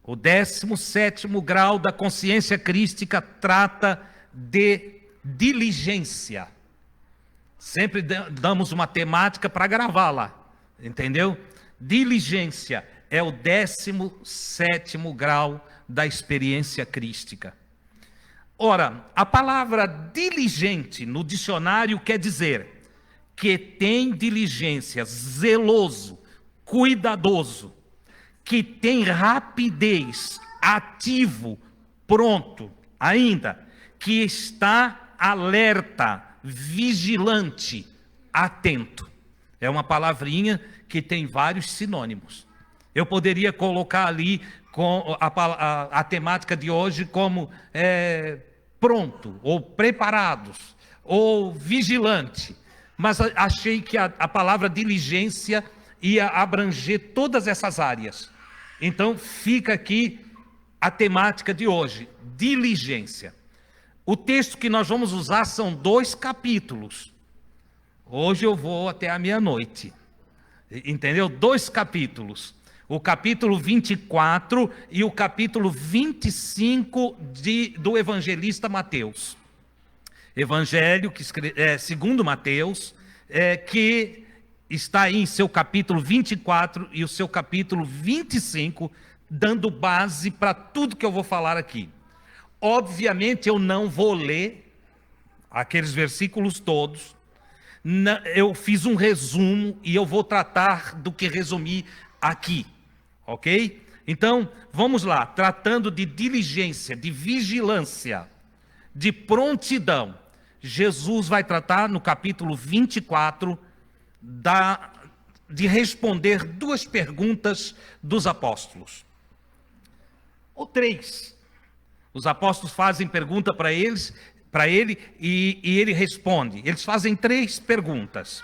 O 17º grau da consciência crística trata de diligência. Sempre damos uma temática para gravar lá, entendeu? Diligência é o 17º grau da experiência crística. Ora, a palavra diligente no dicionário quer dizer que tem diligência, zeloso, cuidadoso, que tem rapidez, ativo, pronto, ainda, que está alerta, vigilante, atento. É uma palavrinha que tem vários sinônimos. Eu poderia colocar ali com a temática de hoje como pronto, ou preparados, ou vigilante. Mas achei que a palavra diligência ia abranger todas essas áreas. Então fica aqui a temática de hoje, diligência. O texto que nós vamos usar são 2 capítulos. Hoje eu vou até a meia-noite. Entendeu? 2 capítulos. O capítulo 24 e o capítulo 25 do evangelista Mateus. Evangelho segundo Mateus, que está aí em seu capítulo 24 e o seu capítulo 25, dando base para tudo que eu vou falar aqui. Obviamente eu não vou ler aqueles versículos todos, eu fiz um resumo e eu vou tratar do que resumi aqui, ok? Então, vamos lá, tratando de diligência, de vigilância, de prontidão. Jesus vai tratar no capítulo 24 de responder 2 perguntas dos apóstolos. Ou 3. Os apóstolos fazem pergunta para ele e ele responde. Eles fazem 3 perguntas.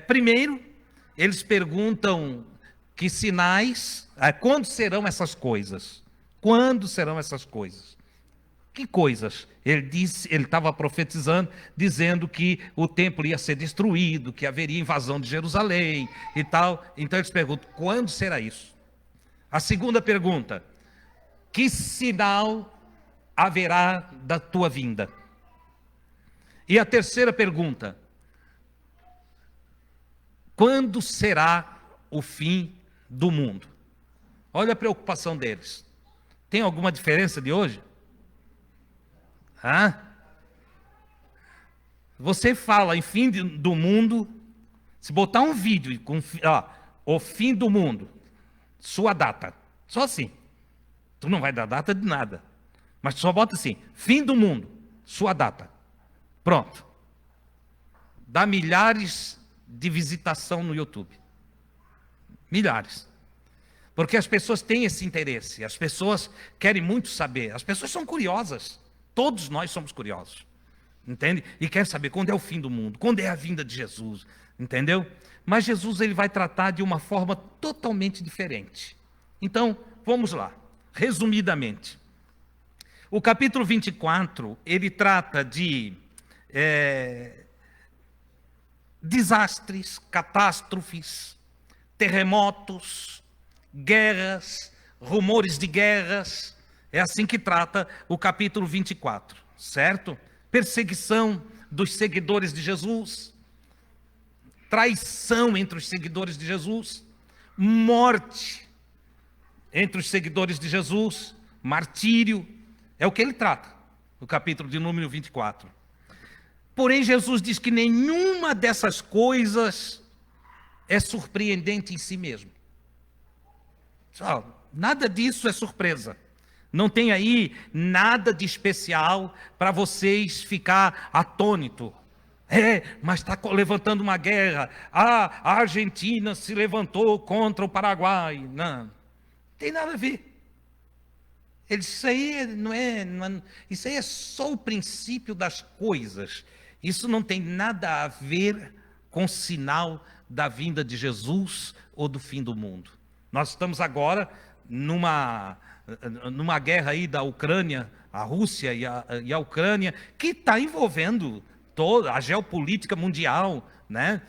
Primeiro, eles perguntam que sinais, quando serão essas coisas? Quando serão essas coisas? Que coisas? Ele estava profetizando, dizendo que o templo ia ser destruído, que haveria invasão de Jerusalém e tal. Então eles perguntam, quando será isso? A segunda pergunta, que sinal haverá da tua vinda? E a terceira pergunta, quando será o fim do mundo? Olha a preocupação deles. Tem alguma diferença de hoje? Você fala em fim do mundo, se botar um vídeo com o fim do mundo, sua data, só assim, tu não vai dar data de nada, mas tu só bota assim, fim do mundo, sua data, pronto, dá milhares de visitação no YouTube, milhares, porque as pessoas têm esse interesse, as pessoas querem muito saber, as pessoas são curiosas. Todos nós somos curiosos, entende? E quer saber quando é o fim do mundo, quando é a vinda de Jesus, entendeu? Mas Jesus ele vai tratar de uma forma totalmente diferente. Então, vamos lá, resumidamente. O capítulo 24, ele trata de desastres, catástrofes, terremotos, guerras, rumores de guerras. É assim que trata o capítulo 24, certo? Perseguição dos seguidores de Jesus, traição entre os seguidores de Jesus, morte entre os seguidores de Jesus, martírio, é o que ele trata, no capítulo de número 24. Porém, Jesus diz que nenhuma dessas coisas é surpreendente em si mesmo. Nada disso é surpresa. Não tem aí nada de especial para vocês ficar atônito. Mas está levantando uma guerra. A Argentina se levantou contra o Paraguai. Não tem nada a ver. Ele disse, isso aí é só o princípio das coisas. Isso não tem nada a ver com o sinal da vinda de Jesus ou do fim do mundo. Nós estamos agora numa guerra aí da Ucrânia, a Rússia e a Ucrânia, que está envolvendo toda a geopolítica mundial, né?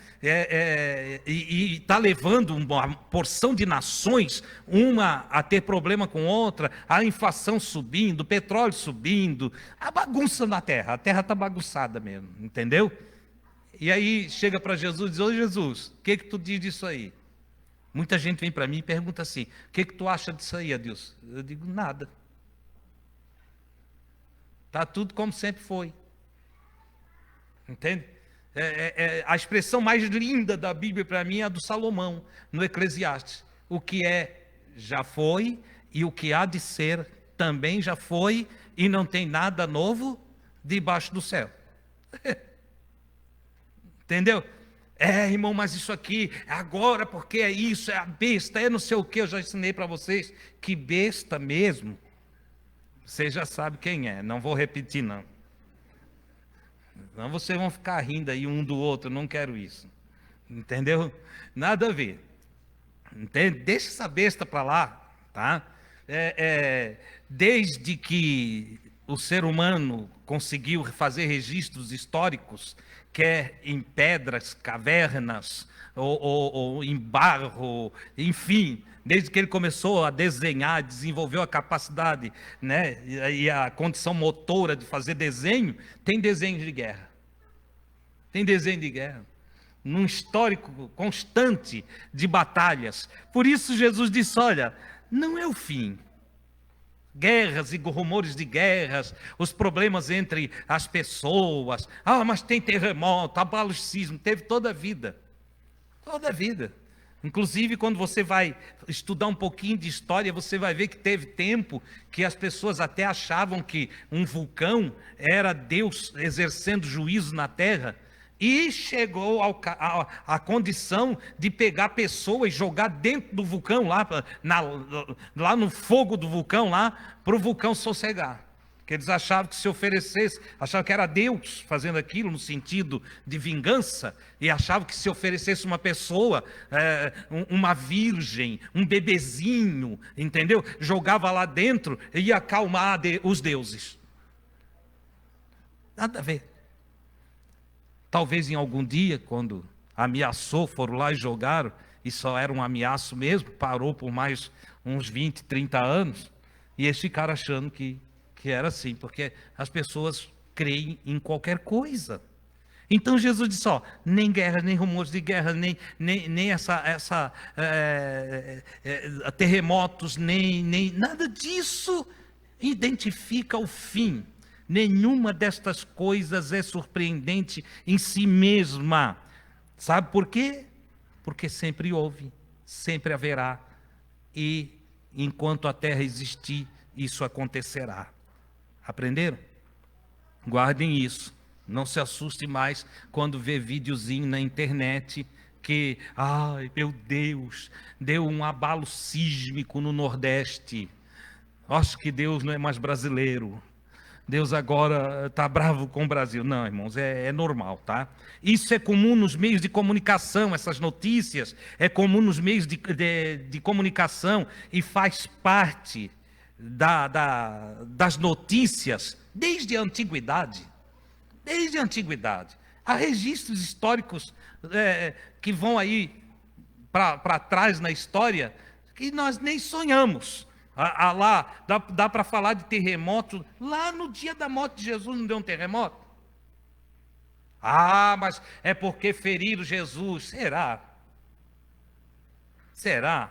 E está levando uma porção de nações, uma a ter problema com outra, a inflação subindo, o petróleo subindo, a bagunça na terra, a terra está bagunçada mesmo, entendeu? E aí chega para Jesus e diz: ô Jesus, o que tu diz disso aí? Muita gente vem para mim e pergunta assim: o que tu acha disso aí, Deus? Eu digo: nada. Está tudo como sempre foi. Entende? A expressão mais linda da Bíblia para mim é a do Salomão, no Eclesiastes. O que é, já foi, e o que há de ser, também já foi, e não tem nada novo debaixo do céu. Entendeu? Irmão, mas isso aqui, agora porque é isso, é a besta, é não sei o que, eu já ensinei para vocês, que besta mesmo, você já sabe quem é, não vou repetir não. Não, vocês vão ficar rindo aí um do outro, não quero isso. Entendeu? Nada a ver. Entende? Deixa essa besta para lá, tá? Desde que o ser humano conseguiu fazer registros históricos, quer em pedras, cavernas, ou em barro, enfim, desde que ele começou a desenhar, desenvolveu a capacidade, né, e a condição motora de fazer desenho, tem desenho de guerra. Tem desenho de guerra. Num histórico constante de batalhas. Por isso Jesus disse: olha, não é o fim. Guerras e rumores de guerras, os problemas entre as pessoas. Mas tem terremoto, abalos sísmico, teve toda a vida. Toda a vida. Inclusive, quando você vai estudar um pouquinho de história, você vai ver que teve tempo que as pessoas até achavam que um vulcão era Deus exercendo juízo na terra, e chegou à condição de pegar pessoas e jogar dentro do vulcão, lá no fogo do vulcão, para o vulcão sossegar. Que eles achavam que se oferecesse, achavam que era Deus fazendo aquilo no sentido de vingança, e achavam que se oferecesse uma pessoa, uma virgem, um bebezinho, entendeu? Jogava lá dentro e ia acalmar os deuses. Nada a ver. Talvez em algum dia, quando ameaçou, foram lá e jogaram, e só era um ameaço mesmo, parou por mais uns 20, 30 anos, e eles ficaram achando que era assim, porque as pessoas creem em qualquer coisa. Então Jesus disse: nem guerra, nem rumores de guerra, nem terremotos, nem nada disso identifica o fim. Nenhuma destas coisas é surpreendente em si mesma. Sabe por quê? Porque sempre houve, sempre haverá, e enquanto a terra existir, isso acontecerá. Aprenderam? Guardem isso. Não se assuste mais quando vê videozinho na internet que, ai meu Deus, deu um abalo sísmico no Nordeste. Acho que Deus não é mais brasileiro. Deus agora está bravo com o Brasil. Não, irmãos, é normal, tá? Isso é comum nos meios de comunicação, essas notícias, é comum nos meios de comunicação e faz parte das notícias desde a antiguidade. Desde a antiguidade. Há registros históricos que vão aí para trás na história que nós nem sonhamos. Lá, dá para falar de terremoto. Lá no dia da morte de Jesus não deu um terremoto? Mas é porque feriram Jesus. Será? Será?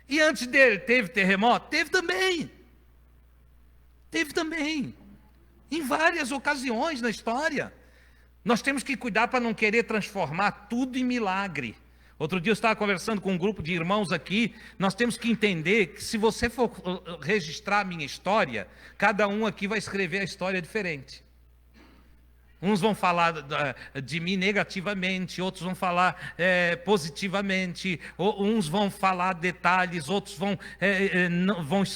E antes dele, teve terremoto? Teve também. Teve também. Em várias ocasiões na história. Nós temos que cuidar para não querer transformar tudo em milagre. Outro dia eu estava conversando com um grupo de irmãos aqui, nós temos que entender que se você for registrar a minha história, cada um aqui vai escrever a história diferente. Uns vão falar de mim negativamente, outros vão falar positivamente, uns vão falar detalhes, outros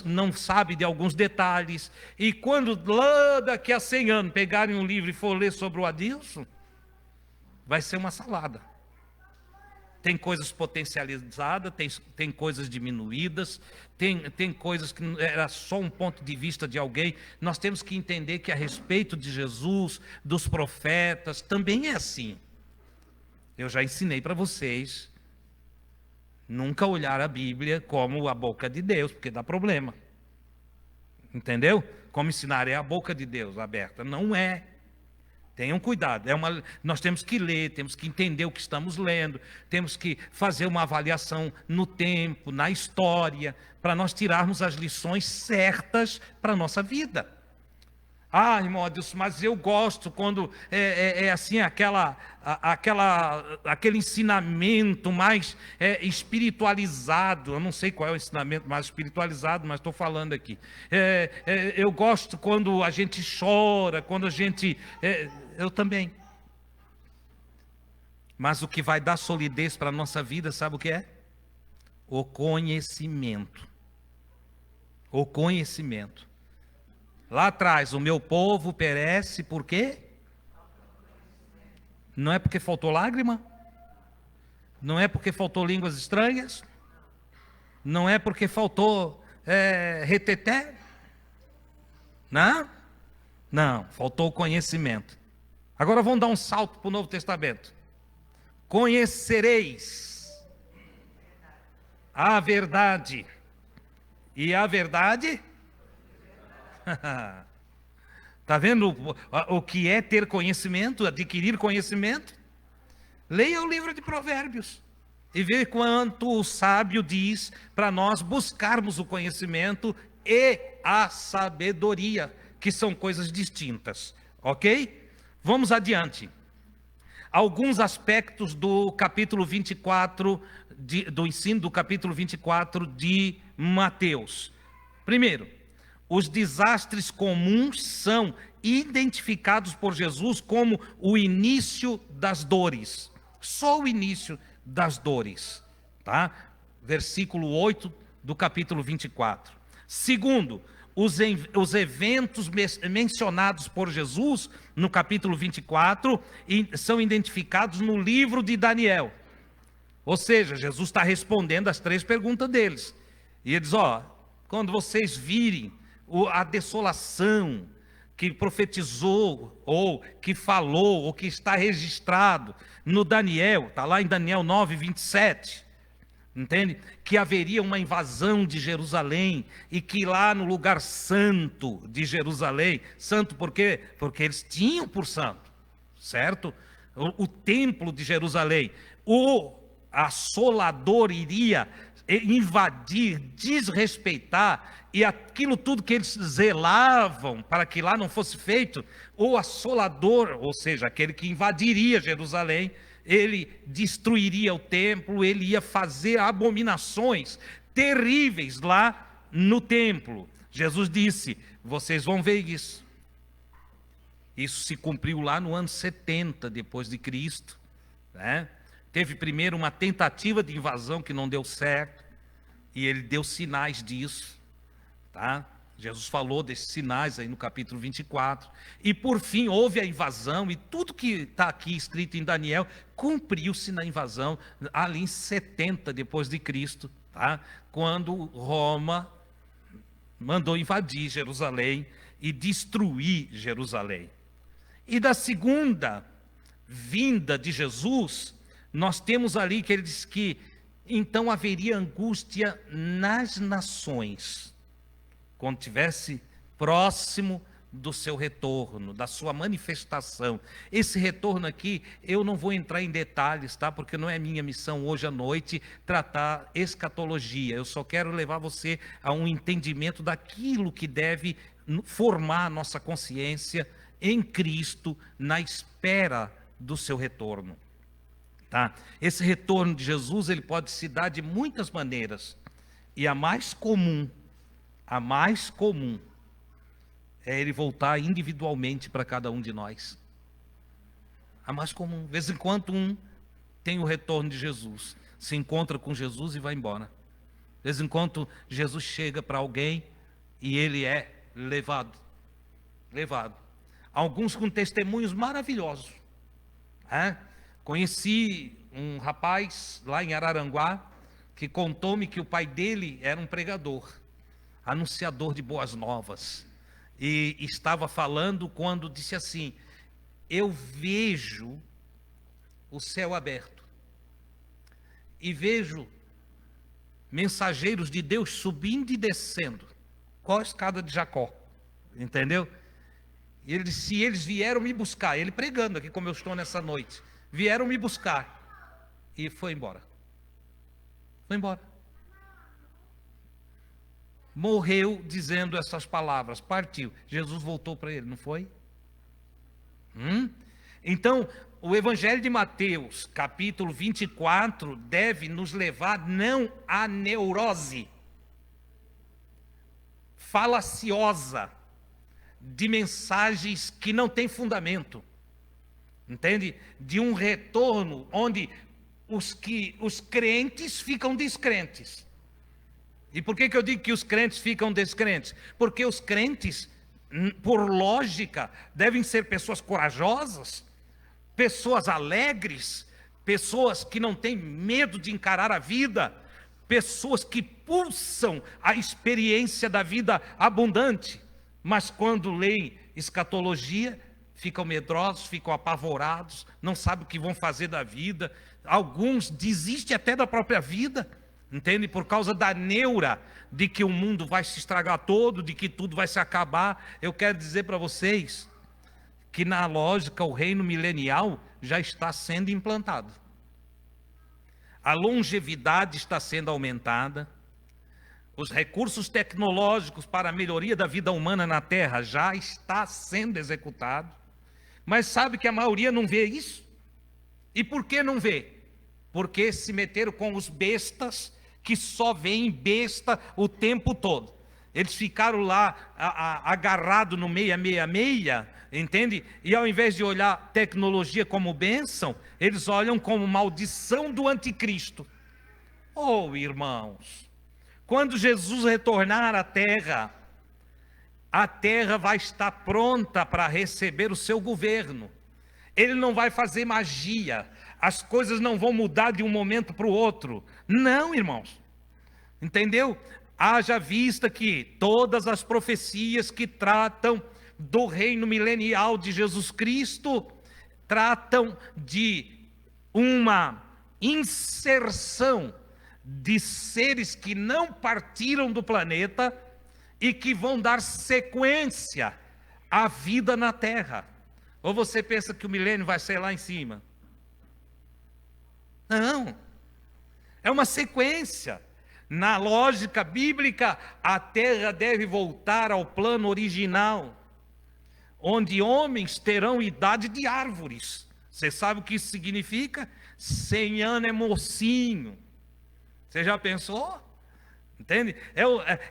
não sabem de alguns detalhes. E quando lá daqui a 100 anos pegarem um livro e for ler sobre o Adilson, vai ser uma salada. Tem coisas potencializadas, tem coisas diminuídas, tem coisas que era só um ponto de vista de alguém. Nós temos que entender que a respeito de Jesus, dos profetas, também é assim. Eu já ensinei para vocês, nunca olhar a Bíblia como a boca de Deus, porque dá problema. Entendeu? Como ensinar é a boca de Deus aberta. Não é. Tenham cuidado, nós temos que ler, temos que entender o que estamos lendo, temos que fazer uma avaliação no tempo, na história, para nós tirarmos as lições certas para a nossa vida. Ah, irmão Adilson, mas eu gosto quando é assim, aquele ensinamento mais espiritualizado. Eu não sei qual é o ensinamento mais espiritualizado, mas estou falando aqui. Eu gosto quando a gente chora, quando a gente... eu também. Mas o que vai dar solidez para a nossa vida, sabe o que é? O conhecimento. O conhecimento. Lá atrás, o meu povo perece por quê? Não é porque faltou lágrima? Não é porque faltou línguas estranhas? Não é porque faltou reteté? Não? Não, faltou conhecimento. Agora vamos dar um salto para o Novo Testamento. Conhecereis a verdade. E a verdade... Está vendo o que é ter conhecimento, adquirir conhecimento? Leia o livro de Provérbios e veja quanto o sábio diz para nós buscarmos o conhecimento e a sabedoria, que são coisas distintas, ok? Vamos adiante. Alguns aspectos do capítulo 24, do ensino do capítulo 24 de Mateus. Primeiro, os desastres comuns são identificados por Jesus como o início das dores. Só o início das dores. Tá? Versículo 8 do capítulo 24. Segundo, os eventos mencionados por Jesus no capítulo 24 são identificados no livro de Daniel. Ou seja, Jesus está respondendo as 3 perguntas deles. E ele diz, quando vocês virem a desolação que profetizou, ou que falou, ou que está registrado no Daniel, está lá em Daniel 9, 27, entende? Que haveria uma invasão de Jerusalém, e que lá no lugar santo de Jerusalém, santo por quê? Porque eles tinham por santo, certo? O templo de Jerusalém, o assolador iria invadir, desrespeitar, e aquilo tudo que eles zelavam para que lá não fosse feito, o assolador, ou seja, aquele que invadiria Jerusalém, ele destruiria o templo, ele ia fazer abominações terríveis lá no templo. Jesus disse, vocês vão ver isso. Isso se cumpriu lá no ano 70 depois de Cristo, né? Teve primeiro uma tentativa de invasão que não deu certo, e ele deu sinais disso, tá? Jesus falou desses sinais aí no capítulo 24, e por fim houve a invasão, e tudo que está aqui escrito em Daniel, cumpriu-se na invasão, ali em 70 depois de Cristo, tá? Quando Roma mandou invadir Jerusalém e destruir Jerusalém. E da segunda vinda de Jesus, nós temos ali que ele diz que então haveria angústia nas nações, quando estivesse próximo do seu retorno, da sua manifestação. Esse retorno aqui, eu não vou entrar em detalhes, tá? Porque não é minha missão hoje à noite tratar escatologia. Eu só quero levar você a um entendimento daquilo que deve formar a nossa consciência em Cristo, na espera do seu retorno. Tá? Esse retorno de Jesus, ele pode se dar de muitas maneiras, e a mais comum é ele voltar individualmente para cada um de nós. A mais comum, de vez em quando tem o retorno de Jesus, se encontra com Jesus e vai embora. De vez em quando Jesus chega para alguém e ele é levado. Alguns com testemunhos maravilhosos. Conheci um rapaz lá em Araranguá que contou-me que o pai dele era um pregador, anunciador de boas novas. E estava falando quando disse assim: eu vejo o céu aberto e vejo mensageiros de Deus subindo e descendo, qual a escada de Jacó, entendeu? E ele disse: se eles vieram me buscar, ele pregando aqui como eu estou nessa noite, vieram me buscar, e foi embora. Foi embora. Morreu dizendo essas palavras, partiu. Jesus voltou para ele, não foi? Então, o Evangelho de Mateus, capítulo 24, deve nos levar não à neurose falaciosa de mensagens que não têm fundamento, entende? De um retorno onde os crentes ficam descrentes. E por que eu digo que os crentes ficam descrentes? Porque os crentes, por lógica, devem ser pessoas corajosas, pessoas alegres, pessoas que não têm medo de encarar a vida, pessoas que pulsam a experiência da vida abundante. Mas quando leem escatologia, ficam medrosos, ficam apavorados, não sabem o que vão fazer da vida. Alguns desistem até da própria vida, entende? Por causa da neura de que o mundo vai se estragar todo, de que tudo vai se acabar. Eu quero dizer para vocês que na lógica o reino milenial já está sendo implantado. A longevidade está sendo aumentada. Os recursos tecnológicos para a melhoria da vida humana na Terra já está sendo executado. Mas sabe que a maioria não vê isso? E por que não vê? Porque se meteram com os bestas que só veem besta o tempo todo. Eles ficaram lá agarrados no meia, entende? E ao invés de olhar tecnologia como bênção, eles olham como maldição do anticristo. Oh, irmãos, quando Jesus retornar à terra, a terra vai estar pronta para receber o seu governo. Ele não vai fazer magia, as coisas não vão mudar de um momento para o outro. Não, irmãos, entendeu? Haja vista que todas as profecias que tratam do reino milenial de Jesus Cristo, tratam de uma inserção de seres que não partiram do planeta e que vão dar sequência à vida na Terra. Ou você pensa que o milênio vai ser lá em cima? Não, é uma sequência. Na lógica bíblica, a terra deve voltar ao plano original, onde homens terão idade de árvores. Você sabe o que isso significa? 100 anos é mocinho. Você já pensou? Entende?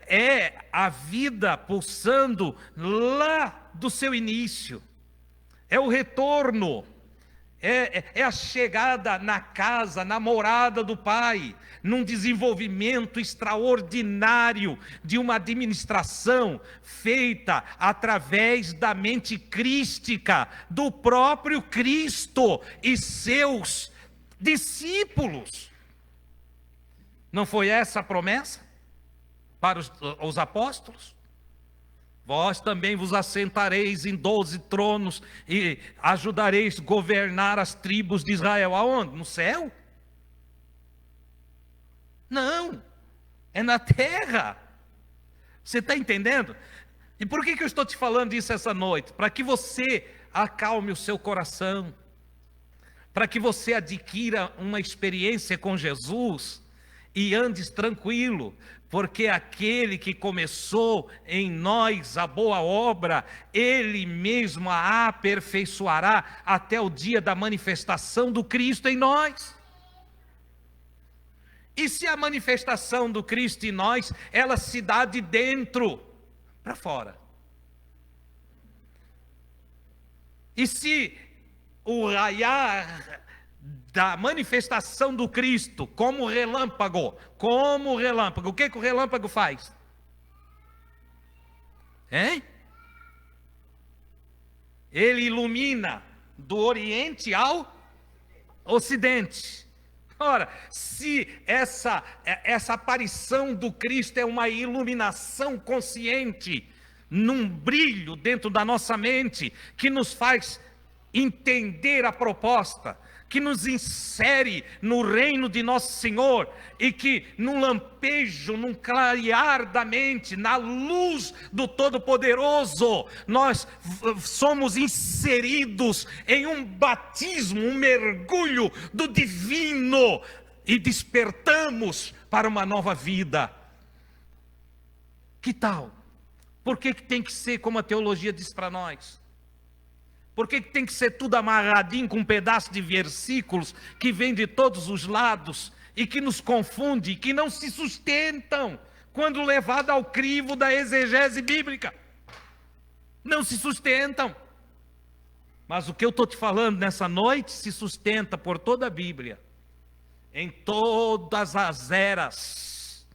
É a vida pulsando lá do seu início. É o retorno. É a chegada na casa, na morada do Pai, num desenvolvimento extraordinário de uma administração feita através da mente crística do próprio Cristo e seus discípulos. Não foi essa a promessa para os apóstolos? Vós também vos assentareis em 12 tronos e ajudareis a governar as tribos de Israel. Aonde? No céu? Não, é na terra. Você está entendendo? E por que eu estou te falando isso essa noite? Para que você acalme o seu coração, para que você adquira uma experiência com Jesus e andes tranquilo, porque aquele que começou em nós a boa obra, Ele mesmo a aperfeiçoará até o dia da manifestação do Cristo em nós. E se a manifestação do Cristo em nós, ela se dá de dentro para fora. E se o raiar da manifestação do Cristo como relâmpago, o que o relâmpago faz? Hein? Ele ilumina do Oriente ao Ocidente. Ora, se essa aparição do Cristo é uma iluminação consciente, num brilho dentro da nossa mente, que nos faz entender a proposta, que nos insere no reino de nosso Senhor, e que num lampejo, num clarear da mente, na luz do Todo-Poderoso, nós somos inseridos em um batismo, um mergulho do divino, e despertamos para uma nova vida. Que tal? Por que tem que ser como a teologia diz para nós? Por que tem que ser tudo amarradinho com um pedaço de versículos que vem de todos os lados e que nos confunde, e que não se sustentam quando levado ao crivo da exegese bíblica? Não se sustentam. Mas o que eu estou te falando nessa noite se sustenta por toda a Bíblia. Em todas as eras,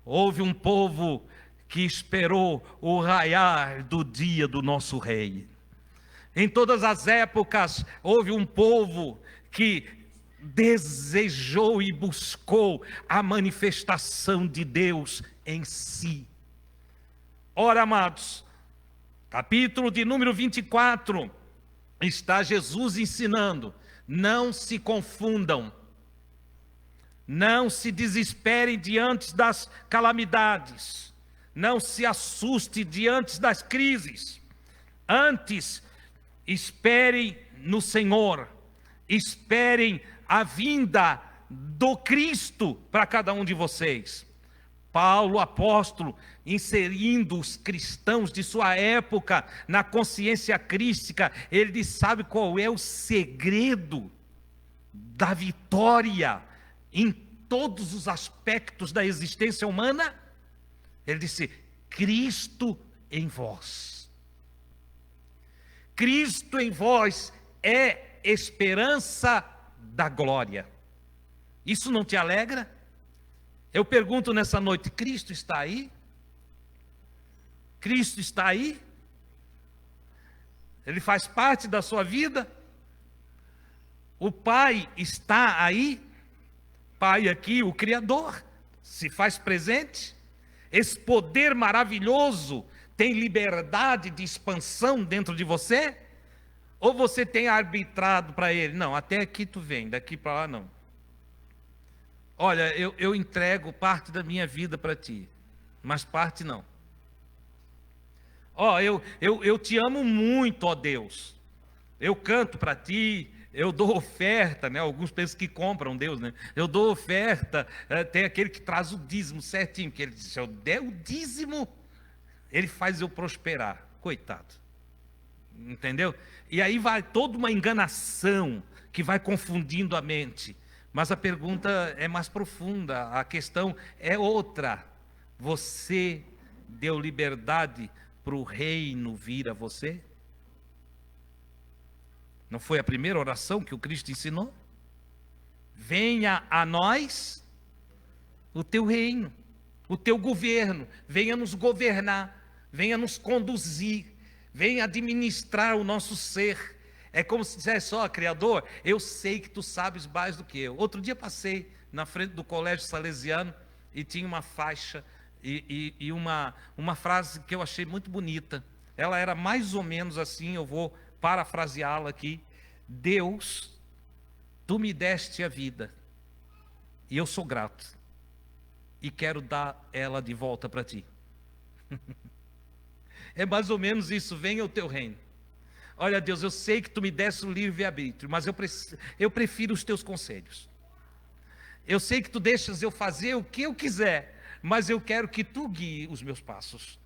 houve um povo que esperou o raiar do dia do nosso Rei. Em todas as épocas, houve um povo que desejou e buscou a manifestação de Deus em si. Ora, amados, capítulo de número 24, está Jesus ensinando: não se confundam, não se desesperem diante das calamidades, não se assuste diante das crises, antes esperem no Senhor, esperem a vinda do Cristo para cada um de vocês. Paulo, apóstolo, inserindo os cristãos de sua época na consciência crística, ele diz: sabe qual é o segredo da vitória em todos os aspectos da existência humana? Ele disse: Cristo em vós. Cristo em vós é esperança da glória. Isso não te alegra? Eu pergunto nessa noite: Cristo está aí? Cristo está aí? Ele faz parte da sua vida? O Pai está aí? Pai aqui, o Criador, se faz presente? Esse poder maravilhoso tem liberdade de expansão dentro de você? Ou você tem arbitrado para ele? Não, até aqui tu vem, daqui para lá não. Olha, eu entrego parte da minha vida para ti, mas parte não. Ó, eu te amo muito, ó Deus. Eu canto para ti, eu dou oferta, né? Alguns pensam que compram Deus, né? Eu dou oferta, tem aquele que traz o dízimo certinho, que ele diz: se eu der o dízimo, ele faz eu prosperar. Coitado. Entendeu? E aí vai toda uma enganação que vai confundindo a mente. Mas a pergunta é mais profunda, a questão é outra. Você deu liberdade para o reino vir a você? Não foi a primeira oração que o Cristo ensinou? Venha a nós o teu reino, o teu governo, venha nos governar, venha nos conduzir, venha administrar o nosso ser. É como se dissesse: ó, Criador, eu sei que tu sabes mais do que eu. Outro dia passei na frente do colégio salesiano e tinha uma faixa e uma frase que eu achei muito bonita. Ela era mais ou menos assim, eu vou parafraseá-la aqui: Deus, tu me deste a vida e eu sou grato e quero dar ela de volta para ti. É mais ou menos isso: venha o teu reino. Olha, Deus, eu sei que tu me deste o livre-arbítrio, mas eu prefiro os teus conselhos. Eu sei que tu deixas eu fazer o que eu quiser, mas eu quero que tu guie os meus passos.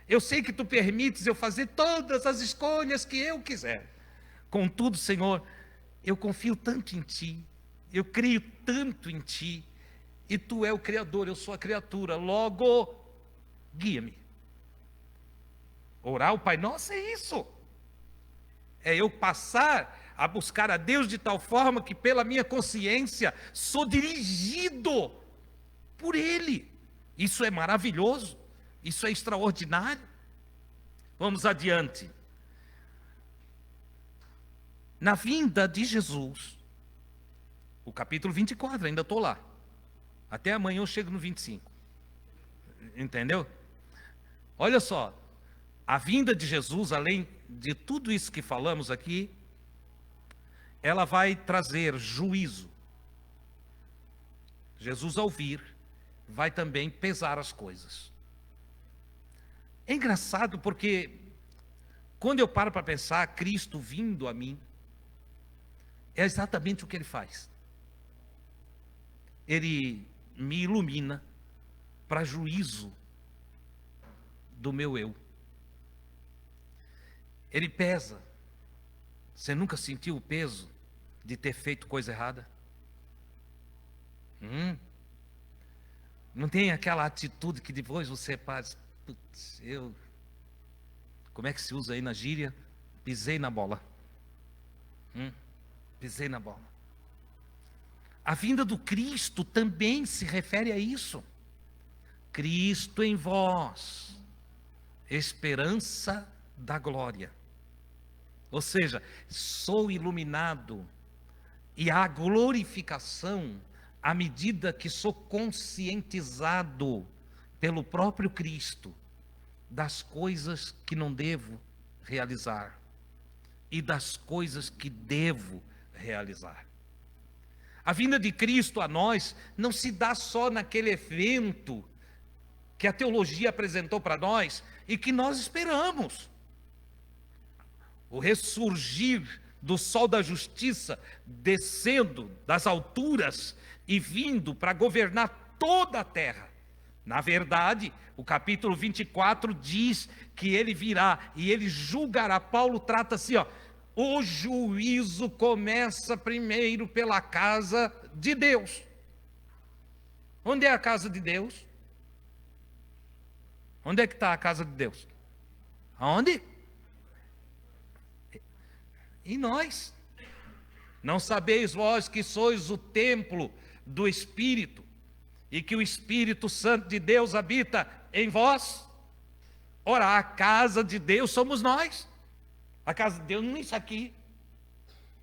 Eu sei que tu permites eu fazer todas as escolhas que eu quiser. Contudo, Senhor, eu confio tanto em ti, eu creio tanto em ti, e tu é o Criador, eu sou a criatura, logo, guia-me. Orar o Pai Nosso é isso. É eu passar a buscar a Deus de tal forma que pela minha consciência sou dirigido por Ele. Isso é maravilhoso, isso é extraordinário. Vamos adiante. Na vinda de Jesus, O capítulo 24, ainda estou lá. Até amanhã eu chego no 25. Entendeu? Olha só, a vinda de Jesus, além de tudo isso que falamos aqui, ela vai trazer juízo. Jesus, ao vir, vai também pesar as coisas. É engraçado porque, quando eu paro para pensar, Cristo vindo a mim, é exatamente o que Ele faz. Ele me ilumina para juízo do meu eu. Ele pesa. Você nunca sentiu o peso de ter feito coisa errada? Não tem aquela atitude que depois você faz, putz, como é que se usa aí na gíria? Pisei na bola. Pisei na bola. A vinda do Cristo também se refere a isso. Cristo em vós, esperança da glória. Ou seja, sou iluminado e há glorificação à medida que sou conscientizado pelo próprio Cristo das coisas que não devo realizar e das coisas que devo realizar. A vinda de Cristo a nós não se dá só naquele evento que a teologia apresentou para nós e que nós esperamos. O ressurgir do sol da justiça, descendo das alturas e vindo para governar toda a terra. Na verdade, o capítulo 24 diz que ele virá e ele julgará. Paulo trata assim, o juízo começa primeiro pela casa de Deus. Onde é a casa de Deus? Onde é que está a casa de Deus? Aonde? Em nós. Não sabeis vós que sois o templo do Espírito e que o Espírito Santo de Deus habita em vós? Ora, a casa de Deus somos nós. A casa de Deus não é isso aqui.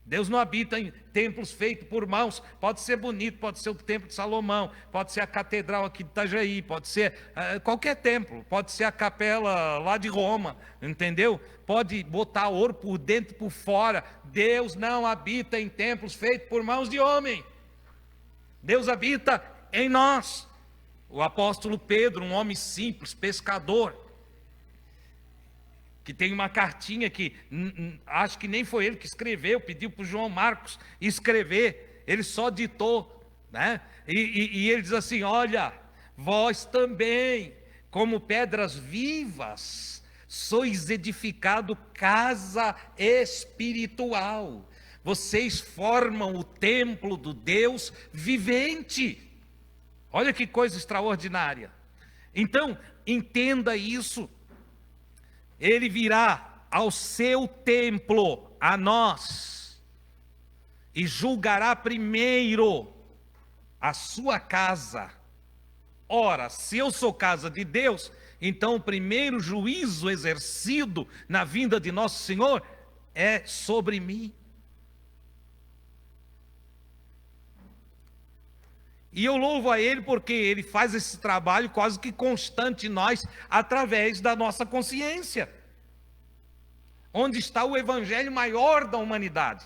Deus não habita em templos feitos por mãos. Pode ser bonito, pode ser o templo de Salomão, pode ser a catedral aqui de Itajaí, pode ser qualquer templo, pode ser a capela lá de Roma, entendeu? Pode botar ouro por dentro e por fora. Deus não habita em templos feitos por mãos de homem. Deus habita em nós. O apóstolo Pedro, um homem simples, pescador, que tem uma cartinha que acho que nem foi ele que escreveu, pediu para o João Marcos escrever, ele só ditou, né? E ele diz assim: olha, vós também, como pedras vivas, sois edificado casa espiritual, vocês formam o templo do Deus vivente. Olha que coisa extraordinária. Então, entenda isso. Ele virá ao seu templo, a nós, e julgará primeiro a sua casa. Ora, se eu sou casa de Deus, então o primeiro juízo exercido na vinda de nosso Senhor é sobre mim. E eu louvo a Ele porque Ele faz esse trabalho quase que constante em nós, através da nossa consciência. Onde está o Evangelho maior da humanidade?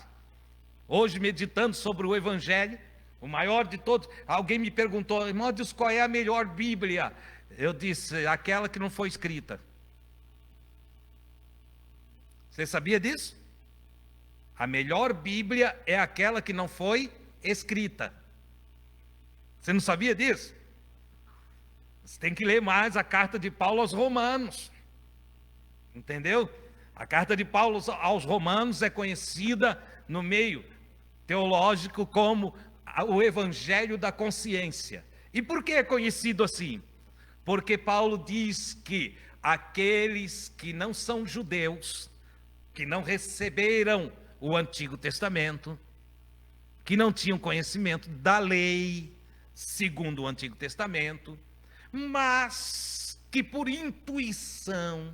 Hoje, meditando sobre o Evangelho, o maior de todos, alguém me perguntou: irmão, Deus, qual é a melhor Bíblia? Eu disse: aquela que não foi escrita. Você sabia disso? A melhor Bíblia é aquela que não foi escrita. Você não sabia disso? Você tem que ler mais a carta de Paulo aos Romanos. Entendeu? A carta de Paulo aos Romanos é conhecida no meio teológico como o Evangelho da consciência. E por que é conhecido assim? Porque Paulo diz que aqueles que não são judeus, que não receberam o Antigo Testamento, que não tinham conhecimento da lei, segundo o Antigo Testamento, mas que por intuição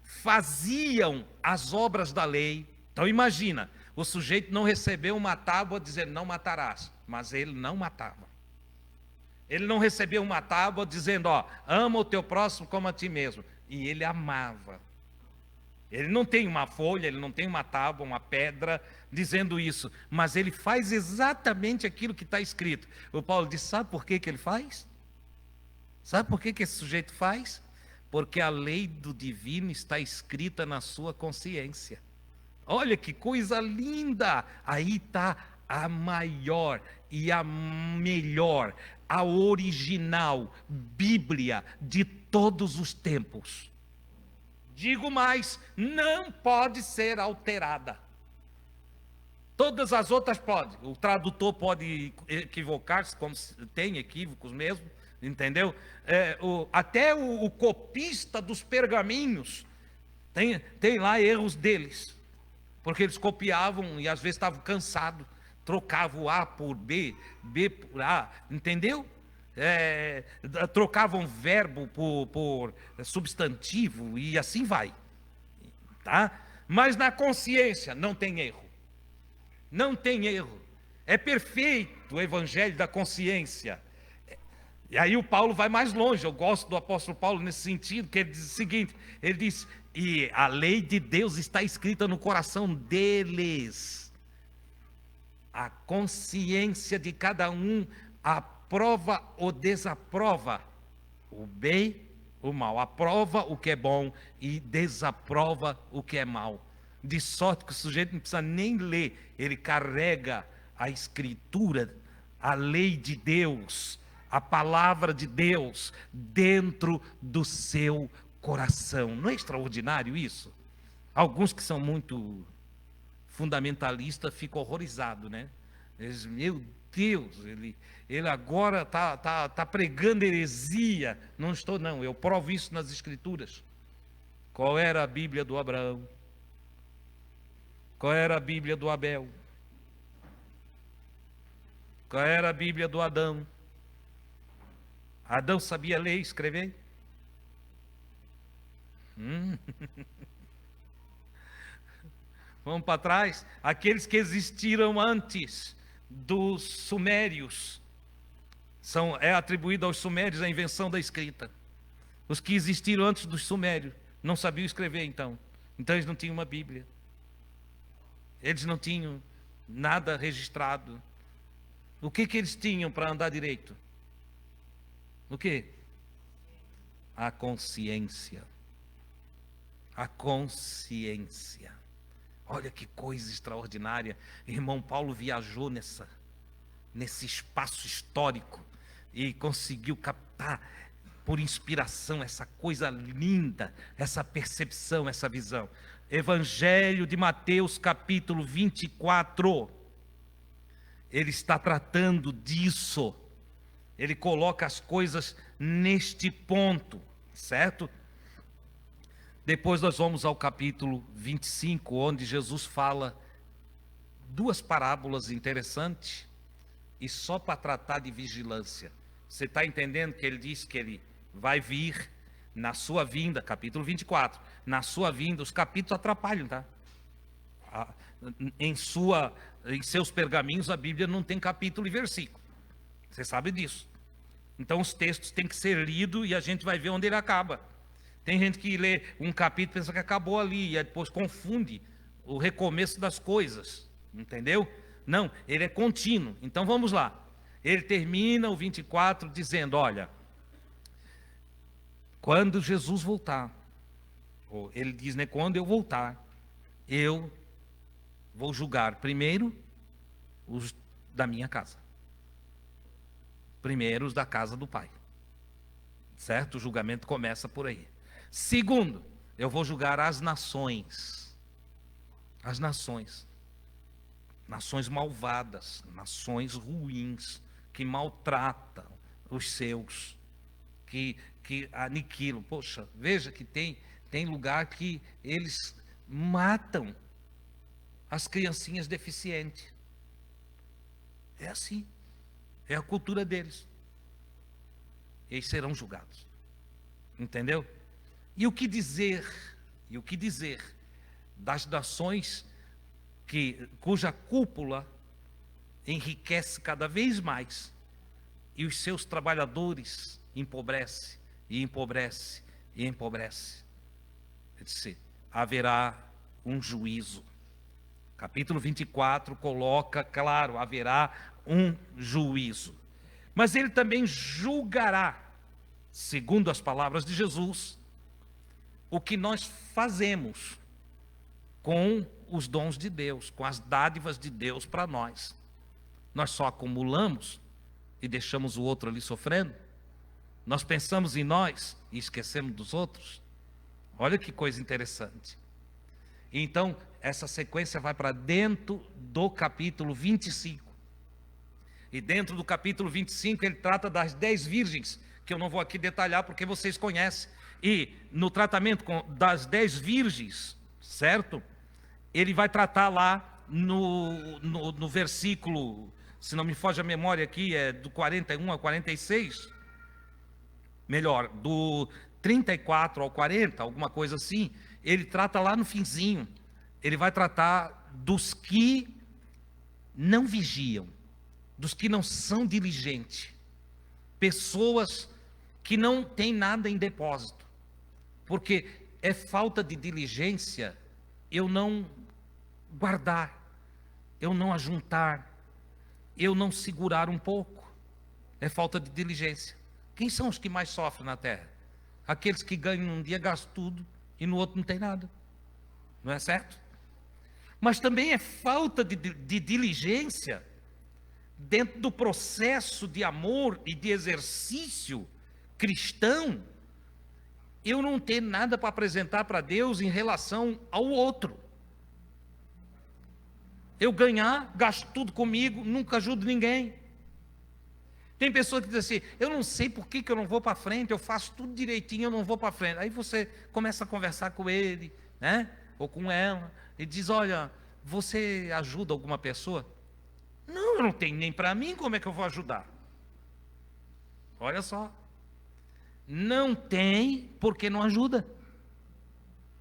faziam as obras da lei. Então imagina, O sujeito não recebeu uma tábua dizendo não matarás, mas ele não matava. Ele não recebeu uma tábua dizendo, ó, ama o teu próximo como a ti mesmo. E ele amava. Ele não tem uma folha, ele não tem uma tábua, uma pedra dizendo isso, mas ele faz exatamente aquilo que está escrito. O Paulo diz, sabe por que ele faz? Sabe por que esse sujeito faz? Porque a lei do divino está escrita na sua consciência. Olha que coisa linda! Aí está a maior e a melhor, a original Bíblia de todos os tempos. Digo mais, não pode ser alterada. Todas as outras podem. O tradutor pode equivocar-se, como tem equívocos mesmo, entendeu? Até o copista dos pergaminhos tem lá erros deles, porque eles copiavam e às vezes estavam cansados, trocavam A por B, B por A, entendeu? Trocavam verbo por substantivo e assim vai, tá? Mas na consciência não tem erro, não tem erro, é perfeito o evangelho da consciência. E aí o Paulo vai mais longe, eu gosto do apóstolo Paulo nesse sentido, que ele diz o seguinte, ele diz, e a lei de Deus está escrita no coração deles, a consciência de cada um aprova ou desaprova o bem, o mal, aprova o que é bom e desaprova o que é mal, de sorte que o sujeito não precisa nem ler, ele carrega a escritura, a lei de Deus, a palavra de Deus dentro do seu coração. Não é extraordinário isso? Alguns que são muito fundamentalistas ficam horrorizados, né? Eles dizem, meu Deus, ele agora está pregando heresia. Não estou não, eu provo isso nas escrituras. Qual era a Bíblia do Abraão? Qual era a Bíblia do Abel? Qual era a Bíblia do Adão? Adão sabia ler e escrever? Vamos para trás. Aqueles que existiram antes dos sumérios, é atribuído aos sumérios a invenção da escrita. Os que existiram antes dos sumérios não sabiam escrever então eles não tinham uma Bíblia. Eles não tinham nada registrado. O que eles tinham para andar direito? O que? A consciência. A consciência. Olha que coisa extraordinária. Irmão Paulo viajou nesse espaço histórico e conseguiu captar por inspiração essa coisa linda, essa percepção, essa visão. Evangelho de Mateus, capítulo 24. Ele está tratando disso. Ele coloca as coisas neste ponto, certo? Depois nós vamos ao capítulo 25, onde Jesus fala duas parábolas interessantes, e só para tratar de vigilância. Você está entendendo que ele diz que ele vai vir na sua vinda, capítulo 24, na sua vinda, os capítulos atrapalham, tá? Em seus pergaminhos a Bíblia não tem capítulo e versículo, você sabe disso. Então os textos têm que ser lidos e a gente vai ver onde ele acaba. Tem gente que lê um capítulo e pensa que acabou ali, e depois confunde o recomeço das coisas, entendeu? Não, ele é contínuo. Então vamos lá. Ele termina o 24 dizendo, olha, quando Jesus voltar, ou ele diz, né, quando eu voltar, eu vou julgar primeiro os da minha casa. Primeiro os da casa do Pai. Certo? O julgamento começa por aí. Segundo, eu vou julgar as nações. As nações. Nações malvadas, nações ruins, que maltratam os seus, que aniquilam. Poxa, veja que tem lugar que eles matam as criancinhas deficientes. É assim. É a cultura deles. Eles serão julgados. Entendeu? E o que dizer das nações cuja cúpula enriquece cada vez mais e os seus trabalhadores empobrece e empobrece e empobrece. Ele disse, haverá um juízo. Capítulo 24 coloca, claro, haverá um juízo. Mas ele também julgará, segundo as palavras de Jesus, o que nós fazemos com os dons de Deus, com as dádivas de Deus para nós. Nós só acumulamos e deixamos o outro ali sofrendo? Nós pensamos em nós e esquecemos dos outros? Olha que coisa interessante. Então, essa sequência vai para dentro do capítulo 25. E dentro do capítulo 25 ele trata das 10 virgens, que eu não vou aqui detalhar porque vocês conhecem. E no tratamento das 10 virgens, certo? Ele vai tratar lá no versículo, se não me foge a memória aqui, é do 41 ao 46. Melhor, do 34 ao 40, alguma coisa assim. Ele trata lá no finzinho. Ele vai tratar dos que não vigiam, dos que não são diligentes, pessoas que não têm nada em depósito, porque é falta de diligência eu não guardar, eu não ajuntar, eu não segurar um pouco, é falta de diligência. Quem são os que mais sofrem na terra? Aqueles que ganham num dia, gastam tudo e no outro não tem nada, não é certo? Mas também é falta de diligência dentro do processo de amor e de exercício cristão, eu não ter nada para apresentar para Deus em relação ao outro. Eu ganhar, gasto tudo comigo, nunca ajudo ninguém. Tem pessoas que dizem assim, eu não sei por que eu não vou para frente, eu faço tudo direitinho, eu não vou para frente. Aí você começa a conversar com ele, né? Ou com ela, e diz, olha, você ajuda alguma pessoa? Não, eu não tenho nem para mim, como é que eu vou ajudar? Olha só. Não tem porque não ajuda.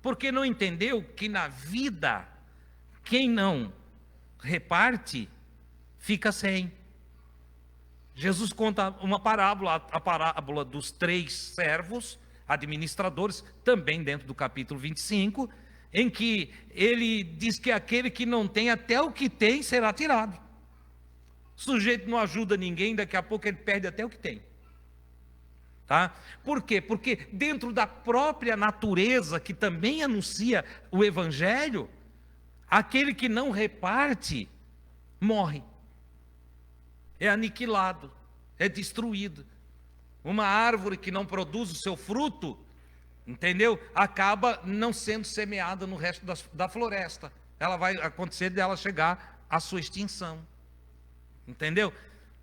Porque não entendeu que na vida, quem não reparte, fica sem. Jesus conta uma parábola, a parábola dos 3 servos administradores, também dentro do capítulo 25, em que ele diz que aquele que não tem, até o que tem será tirado. O sujeito não ajuda ninguém, daqui a pouco ele perde até o que tem. Tá? Por quê? Porque dentro da própria natureza, que também anuncia o Evangelho, aquele que não reparte, morre. É aniquilado, é destruído. Uma árvore que não produz o seu fruto, entendeu? Acaba não sendo semeada no resto da floresta. Ela vai acontecer dela chegar à sua extinção. Entendeu?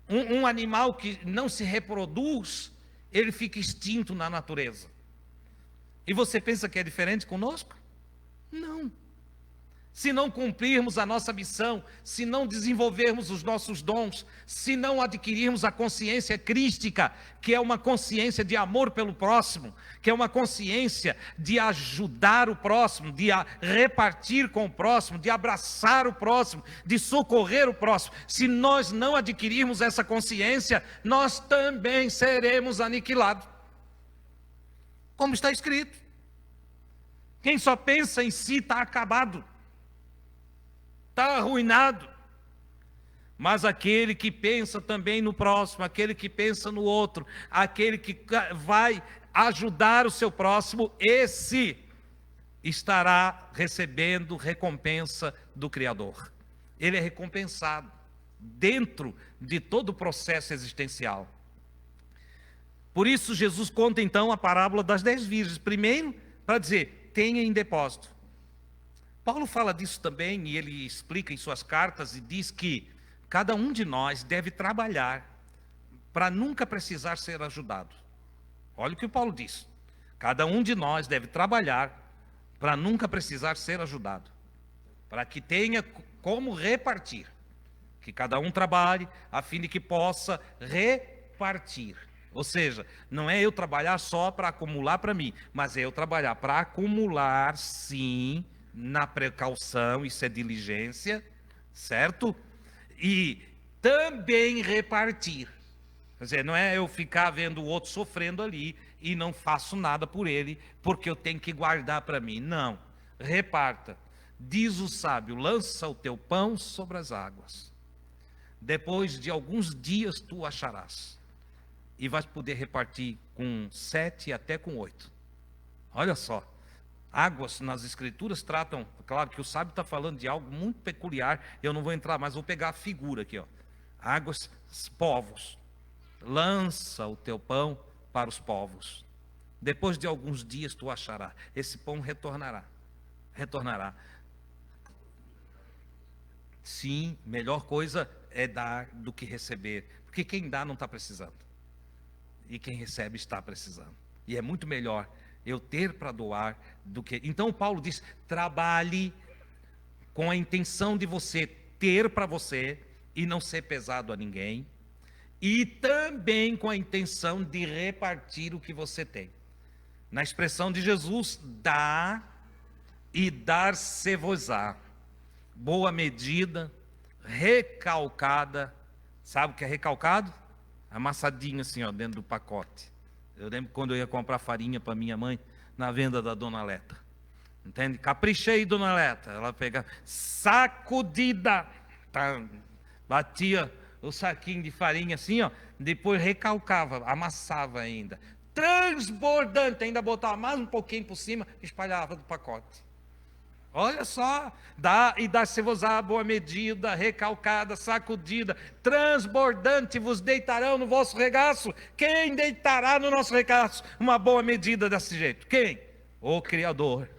Um animal que não se reproduz, ele fica extinto na natureza. E você pensa que é diferente conosco? Não. Se não cumprirmos a nossa missão, se não desenvolvermos os nossos dons, se não adquirirmos a consciência crística, que é uma consciência de amor pelo próximo, que é uma consciência de ajudar o próximo, de repartir com o próximo, de abraçar o próximo, de socorrer o próximo, se nós não adquirirmos essa consciência, nós também seremos aniquilados. Como está escrito. Quem só pensa em si está acabado. Está arruinado. Mas aquele que pensa também no próximo, aquele que pensa no outro, aquele que vai ajudar o seu próximo, esse estará recebendo recompensa do Criador. Ele é recompensado dentro de todo o processo existencial. Por isso Jesus conta então a parábola das 10 virgens. Primeiro, para dizer, tenha em depósito. Paulo fala disso também, e ele explica em suas cartas, e diz que cada um de nós deve trabalhar para nunca precisar ser ajudado. Olha o que o Paulo diz. Cada um de nós deve trabalhar para nunca precisar ser ajudado. Para que tenha como repartir. Que cada um trabalhe a fim de que possa repartir. Ou seja, não é eu trabalhar só para acumular para mim, mas é eu trabalhar para acumular, sim, na precaução, isso é diligência, certo? E também repartir. Quer dizer, não é eu ficar vendo o outro sofrendo ali e não faço nada por ele, porque eu tenho que guardar para mim. Não, reparta. Diz o sábio, lança o teu pão sobre as águas. Depois de alguns dias tu acharás. E vais poder repartir com 7 até com 8. Olha só. Águas nas escrituras tratam, claro que o sábio está falando de algo muito peculiar, eu não vou entrar, mas vou pegar a figura aqui, ó. Águas, povos. Lança o teu pão para os povos. Depois de alguns dias tu acharás. Esse pão retornará. Retornará. Sim, melhor coisa é dar do que receber. Porque quem dá não está precisando. E quem recebe está precisando. E é muito melhor eu ter para doar do que... Então Paulo diz, trabalhe com a intenção de você ter para você e não ser pesado a ninguém. E também com a intenção de repartir o que você tem. Na expressão de Jesus, dá e dar-se-vos-á. Boa medida, recalcada. Sabe o que é recalcado? Amassadinho assim, ó, dentro do pacote. Eu lembro quando eu ia comprar farinha para minha mãe, na venda da Dona Leta. Entende? Caprichei, Dona Leta. Ela pegava, sacudida. Tá, batia o saquinho de farinha assim, ó. Depois recalcava, amassava ainda. Transbordante, ainda botava mais um pouquinho por cima, espalhava do pacote. Olha só, dá e dá-se-vos-á boa medida, recalcada, sacudida, transbordante vos deitarão no vosso regaço. Quem deitará no nosso regaço uma boa medida desse jeito? Quem? O Criador.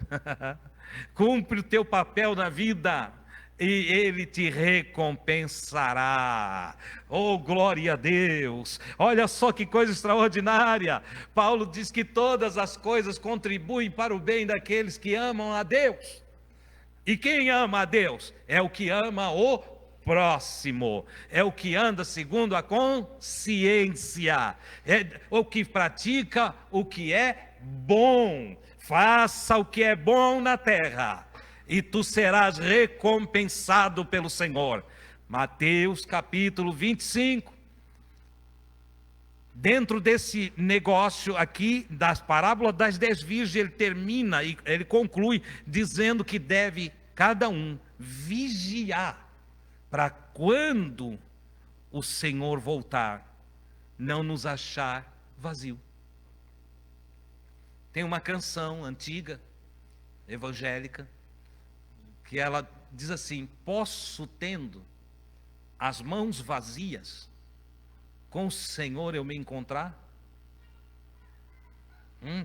Cumpre o teu papel na vida e Ele te recompensará. Oh, glória a Deus! Olha só que coisa extraordinária. Paulo diz que todas as coisas contribuem para o bem daqueles que amam a Deus. E quem ama a Deus é o que ama o próximo, é o que anda segundo a consciência, é o que pratica o que é bom. Faça o que é bom na terra e tu serás recompensado pelo Senhor. Mateus capítulo 25. Dentro desse negócio aqui, das parábolas das 10 virgens, ele termina e ele conclui dizendo que deve cada um vigiar para quando o Senhor voltar, não nos achar vazio. Tem uma canção antiga, evangélica, que ela diz assim: posso, tendo as mãos vazias, com o Senhor eu me encontrar?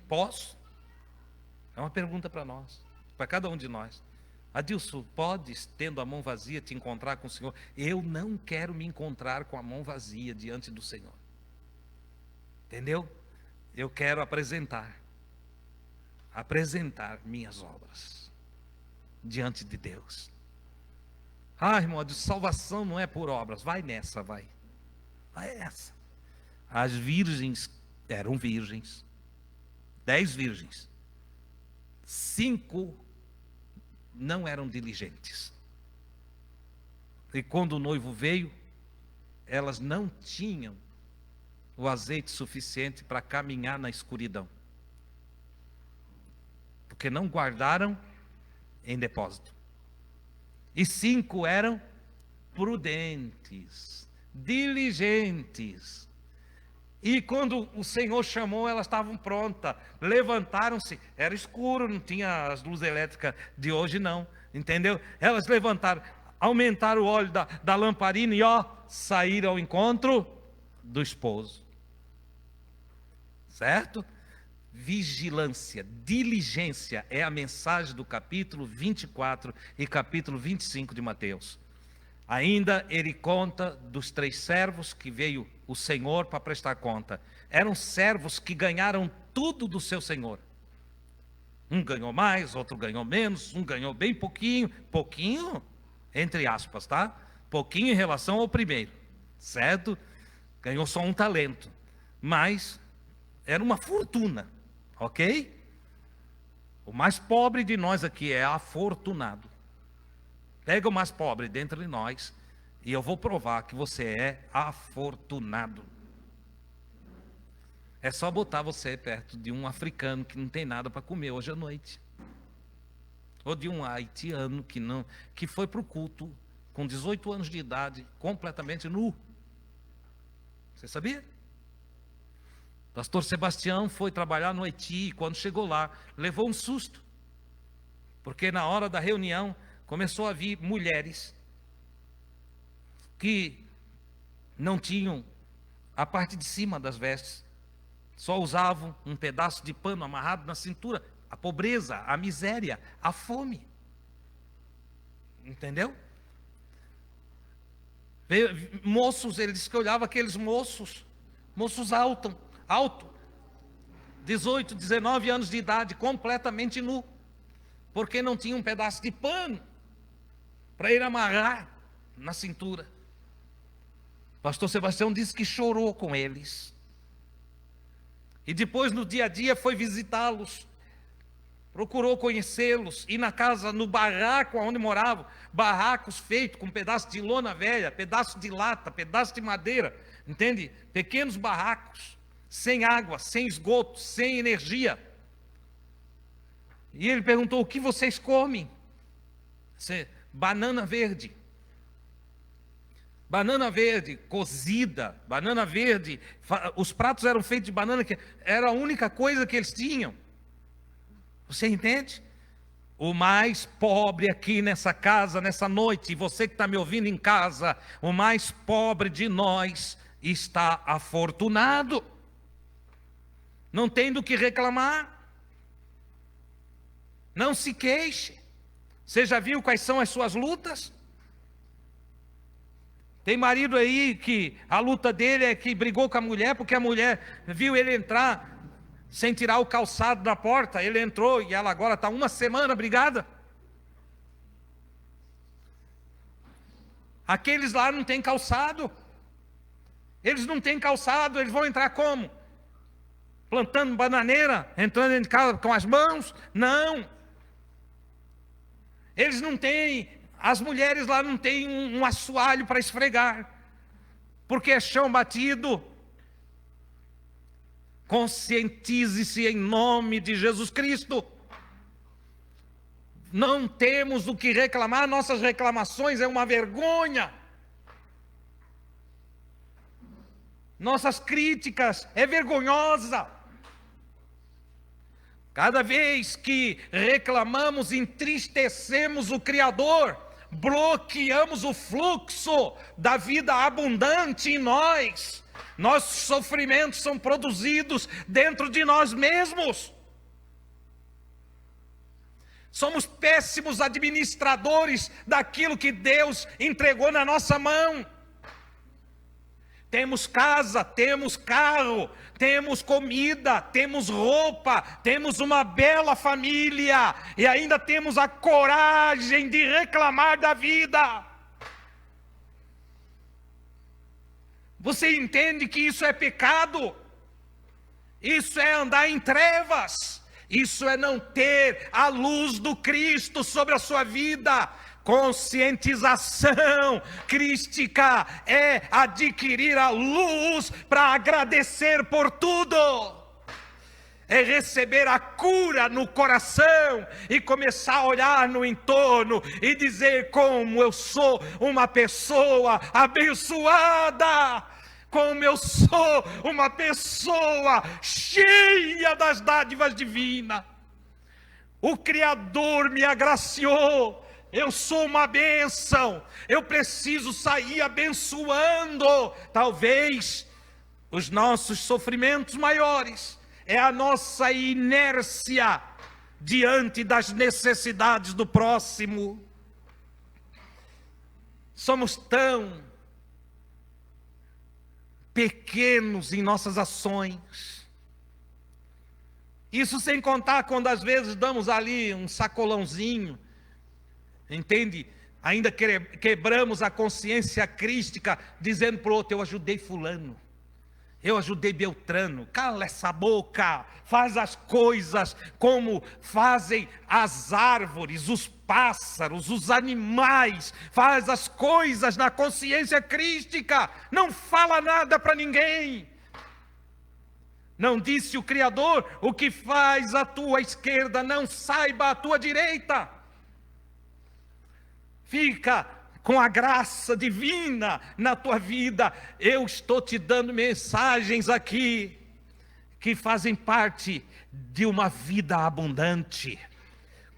Posso? É uma pergunta para nós, para cada um de nós. Adilson, podes, tendo a mão vazia, te encontrar com o Senhor? Eu não quero me encontrar com a mão vazia diante do Senhor. Entendeu? Eu quero apresentar minhas obras diante de Deus. Irmão, de salvação não é por obras. Vai nessa, vai. É essa. As virgens eram virgens. 10 virgens. 5 não eram diligentes. E quando o noivo veio, elas não tinham o azeite suficiente para caminhar na escuridão. Porque não guardaram em depósito. E 5 eram prudentes, diligentes. E quando o Senhor chamou, elas estavam prontas, levantaram-se, era escuro, não tinha as luzes elétricas de hoje não, entendeu? Elas levantaram, aumentaram o óleo da lamparina e saíram ao encontro do esposo. Certo? Vigilância, diligência é a mensagem do capítulo 24 e capítulo 25 de Mateus. Ainda ele conta dos 3 servos que veio o Senhor para prestar conta. Eram servos que ganharam tudo do seu Senhor. Um ganhou mais, outro ganhou menos, um ganhou bem pouquinho, entre aspas, tá? Pouquinho em relação ao primeiro, certo? Ganhou só um talento, mas era uma fortuna, ok? O mais pobre de nós aqui é afortunado. Pega o mais pobre dentre nós e eu vou provar que você é afortunado. É só botar você perto de um africano que não tem nada para comer hoje à noite. Ou de um haitiano que foi para o culto com 18 anos de idade, completamente nu. Você sabia? Pastor Sebastião foi trabalhar no Haiti e quando chegou lá, levou um susto. Porque na hora da reunião, começou a vir mulheres que não tinham a parte de cima das vestes. Só usavam um pedaço de pano amarrado na cintura. A pobreza, a miséria, a fome. Entendeu? Moços, ele disse que olhava aqueles moços alto, 18, 19 anos de idade, completamente nu, porque não tinha um pedaço de pano para ele amarrar na cintura. Pastor Sebastião disse que chorou com eles. E depois, no dia a dia, foi visitá-los, procurou conhecê-los, ir na casa, no barraco onde moravam, barracos feitos com pedaço de lona velha, pedaço de lata, pedaço de madeira, entende? Pequenos barracos, sem água, sem esgoto, sem energia. E ele perguntou: o que vocês comem? Banana verde. Banana verde cozida, banana verde, os pratos eram feitos de banana, que era a única coisa que eles tinham. Você entende? O mais pobre aqui nessa casa, nessa noite, e você que está me ouvindo em casa, o mais pobre de nós está afortunado. Não tem do que reclamar. Não se queixe. Você já viu quais são as suas lutas? Tem marido aí que a luta dele é que brigou com a mulher, porque a mulher viu ele entrar sem tirar o calçado da porta. Ele entrou e ela agora está uma semana brigada. Aqueles lá não têm calçado. Eles não têm calçado, eles vão entrar como? Plantando bananeira, entrando dentro de casa com as mãos? Não. Eles não têm, as mulheres lá não têm um assoalho para esfregar, porque é chão batido. Conscientize-se em nome de Jesus Cristo. Não temos do que reclamar, nossas reclamações é uma vergonha. Nossas críticas é vergonhosa. Cada vez que reclamamos, entristecemos o Criador, bloqueamos o fluxo da vida abundante em nós. Nossos sofrimentos são produzidos dentro de nós mesmos. Somos péssimos administradores daquilo que Deus entregou na nossa mão. Temos casa, temos carro, temos comida, temos roupa, temos uma bela família e ainda temos a coragem de reclamar da vida. Você entende que isso é pecado? Isso é andar em trevas. Isso é não ter a luz do Cristo sobre a sua vida. Conscientização crística é adquirir a luz para agradecer por tudo. É receber a cura no coração e começar a olhar no entorno e dizer como eu sou uma pessoa abençoada, como eu sou uma pessoa cheia das dádivas divinas. O Criador me agraciou. Eu sou uma bênção, eu preciso sair abençoando. Talvez os nossos sofrimentos maiores é a nossa inércia diante das necessidades do próximo. Somos tão pequenos em nossas ações. Isso sem contar quando às vezes damos ali um sacolãozinho, entende? Ainda quebramos a consciência crística, dizendo para o outro: eu ajudei fulano, eu ajudei Beltrano, cala essa boca, faz as coisas como fazem as árvores, os pássaros, os animais, faz as coisas na consciência crística, não fala nada para ninguém. Não disse o Criador: o que faz à tua esquerda, não saiba à tua direita. Fica com a graça divina na tua vida. Eu estou te dando mensagens aqui que fazem parte de uma vida abundante.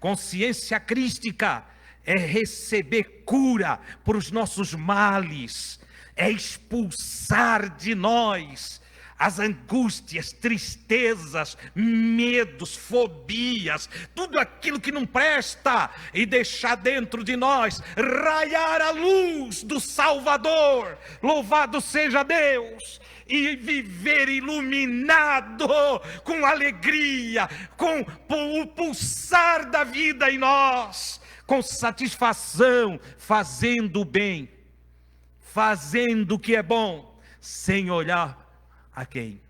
Consciência crística é receber cura para os nossos males, é expulsar de nós as angústias, tristezas, medos, fobias, tudo aquilo que não presta, e deixar dentro de nós raiar a luz do Salvador. Louvado seja Deus! E viver iluminado, com alegria, com o pulsar da vida em nós, com satisfação, fazendo o bem, fazendo o que é bom, sem olhar a quem?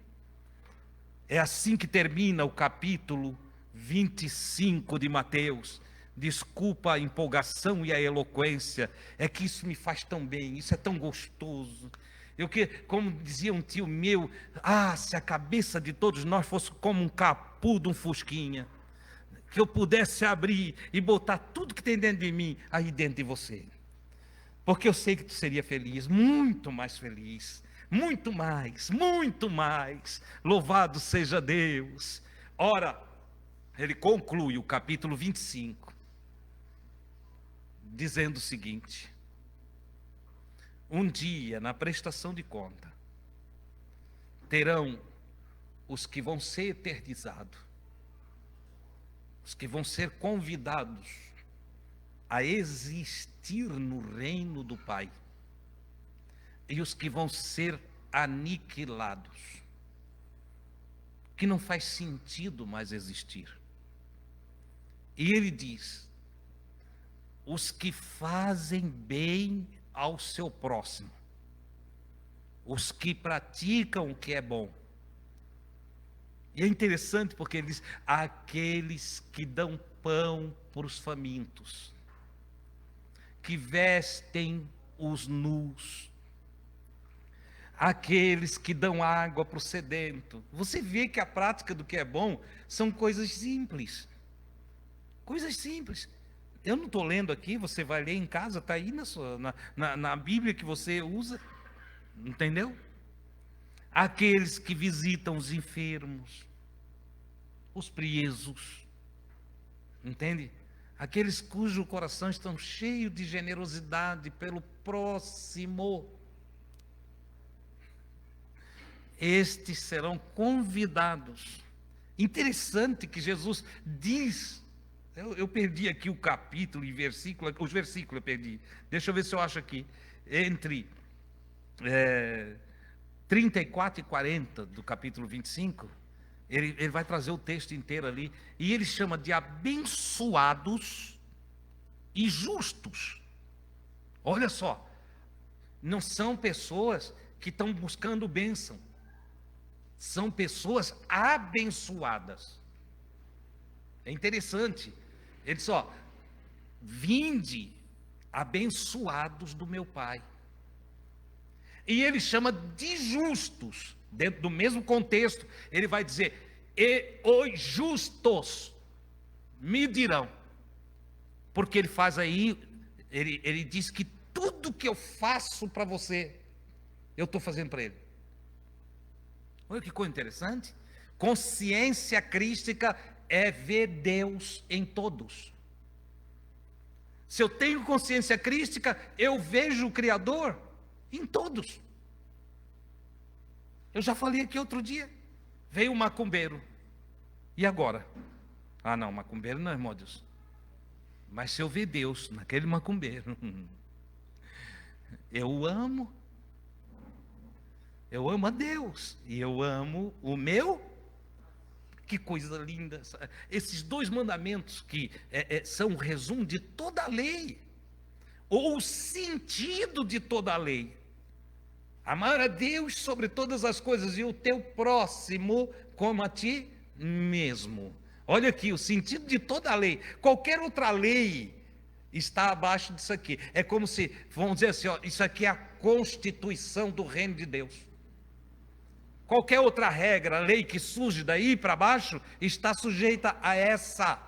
É assim que termina o capítulo 25 de Mateus. Desculpa a empolgação e a eloquência, é que isso me faz tão bem, isso é tão gostoso. Como dizia um tio meu, se a cabeça de todos nós fosse como um capu de um fusquinha, que eu pudesse abrir e botar tudo que tem dentro de mim aí dentro de você, porque eu sei que tu seria feliz, muito mais feliz. Muito mais, muito mais. Louvado seja Deus. Ora, ele conclui o capítulo 25, dizendo o seguinte: um dia, na prestação de conta, terão os que vão ser eternizados, os que vão ser convidados a existir no reino do Pai, e os que vão ser aniquilados, que não faz sentido mais existir. E ele diz: os que fazem bem ao seu próximo, os que praticam o que é bom. E é interessante porque ele diz: aqueles que dão pão para os famintos, que vestem os nus, aqueles que dão água para o sedento. Você vê que a prática do que é bom são coisas simples. Coisas simples. Eu não estou lendo aqui, você vai ler em casa, está aí na Bíblia que você usa. Entendeu? Aqueles que visitam os enfermos, os presos. Entende? Aqueles cujo coração estão cheios de generosidade pelo próximo. Estes serão convidados. Interessante que Jesus diz, eu perdi aqui o capítulo e versículo, os versículos eu perdi, deixa eu ver se eu acho aqui, entre 34 e 40 do capítulo 25, ele vai trazer o texto inteiro ali, e ele chama de abençoados e justos. Olha só, não são pessoas que estão buscando bênção, são pessoas abençoadas. É interessante. Ele diz: vinde abençoados do meu Pai. E ele chama de justos. Dentro do mesmo contexto, ele vai dizer: e os justos me dirão. Porque ele faz aí, ele diz que tudo que eu faço para você, eu estou fazendo para ele. Olha que coisa interessante. Consciência crística é ver Deus em todos. Se eu tenho consciência crística, eu vejo o Criador em todos. Eu já falei aqui outro dia, veio um macumbeiro, e agora? Não, macumbeiro não, irmão Deus. Mas se eu ver Deus naquele macumbeiro, eu amo a Deus, e eu amo o meu. Que coisa linda, esses dois mandamentos que são o resumo de toda a lei, ou o sentido de toda a lei. Amar a Deus sobre todas as coisas e o teu próximo como a ti mesmo. Olha aqui, o sentido de toda a lei. Qualquer outra lei está abaixo disso aqui. É como se, vamos dizer assim, ó, isso aqui é a constituição do reino de Deus. Qualquer outra regra, lei que surge daí para baixo, está sujeita a essa.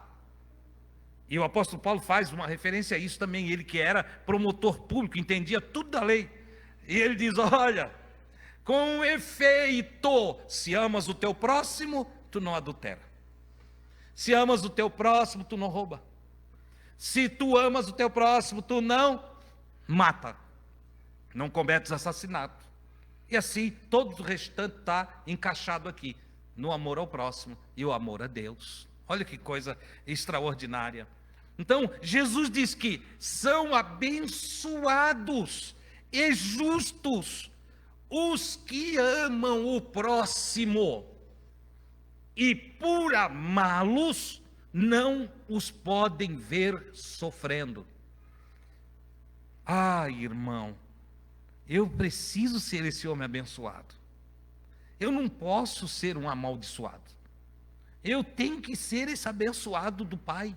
E o apóstolo Paulo faz uma referência a isso também, ele que era promotor público, entendia tudo da lei. E ele diz, olha, com efeito, se amas o teu próximo, tu não adultera. Se amas o teu próximo, tu não rouba. Se tu amas o teu próximo, tu não mata. Não cometes assassinato. E assim, todo o restante está encaixado aqui, no amor ao próximo e o amor a Deus. Olha que coisa extraordinária. Então, Jesus diz que são abençoados e justos os que amam o próximo, e por amá-los, não os podem ver sofrendo. Ah, irmão, eu preciso ser esse homem abençoado. Eu não posso ser um amaldiçoado. Eu tenho que ser esse abençoado do Pai,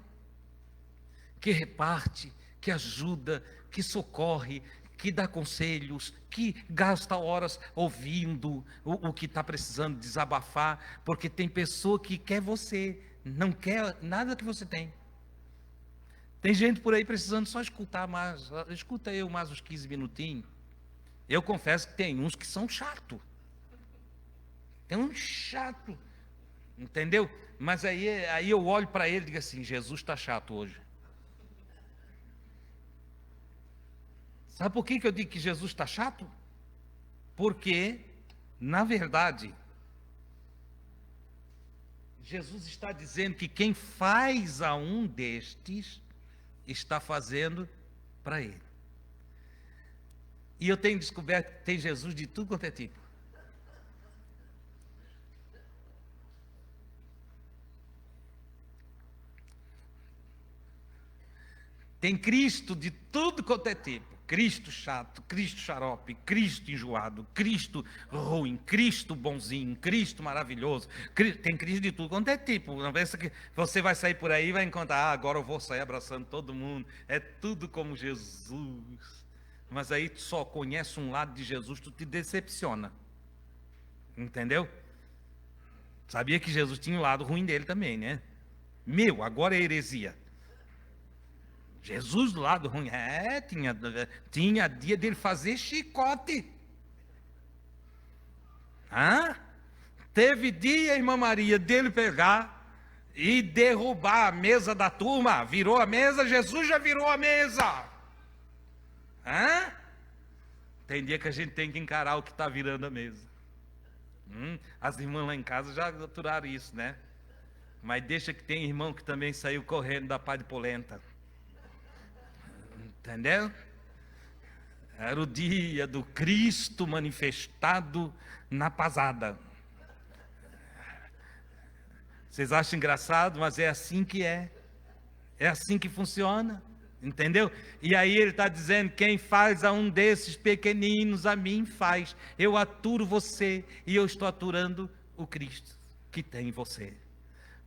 que reparte, que ajuda, que socorre, que dá conselhos, que gasta horas ouvindo o que está precisando desabafar, porque tem pessoa que quer você, não quer nada que você tem. Tem gente por aí precisando só escutar mais, escuta eu mais uns 15 minutinhos. Eu confesso que tem uns que são chato. Tem um chato, entendeu? Mas aí eu olho para ele e digo assim, Jesus está chato hoje. Sabe por que eu digo que Jesus está chato? Porque, na verdade, Jesus está dizendo que quem faz a um destes, está fazendo para ele. E eu tenho descoberto que tem Jesus de tudo quanto é tipo. Tem Cristo de tudo quanto é tipo. Cristo chato, Cristo xarope, Cristo enjoado, Cristo ruim, Cristo bonzinho, Cristo maravilhoso. Tem Cristo de tudo quanto é tipo. Não pensa que você vai sair por aí e vai encontrar, agora eu vou sair abraçando todo mundo. É tudo como Jesus. Mas aí tu só conhece um lado de Jesus, tu te decepciona. Entendeu? Sabia que Jesus tinha um lado ruim dele também, né? Agora é heresia. Jesus do lado ruim, tinha dia dele fazer chicote. Teve dia, irmã Maria, dele pegar e derrubar a mesa da turma. Virou a mesa, Jesus já virou a mesa. Tem dia que a gente tem que encarar o que está virando a mesa. As irmãs lá em casa já aturaram isso, né? Mas deixa que tem irmão que também saiu correndo da pá de polenta. Entendeu? Era o dia do Cristo manifestado na pasada. Vocês acham engraçado, mas é assim que é. É assim que funciona. Entendeu? E aí ele está dizendo, quem faz a um desses pequeninos, a mim faz. Eu aturo você e eu estou aturando o Cristo que tem em você.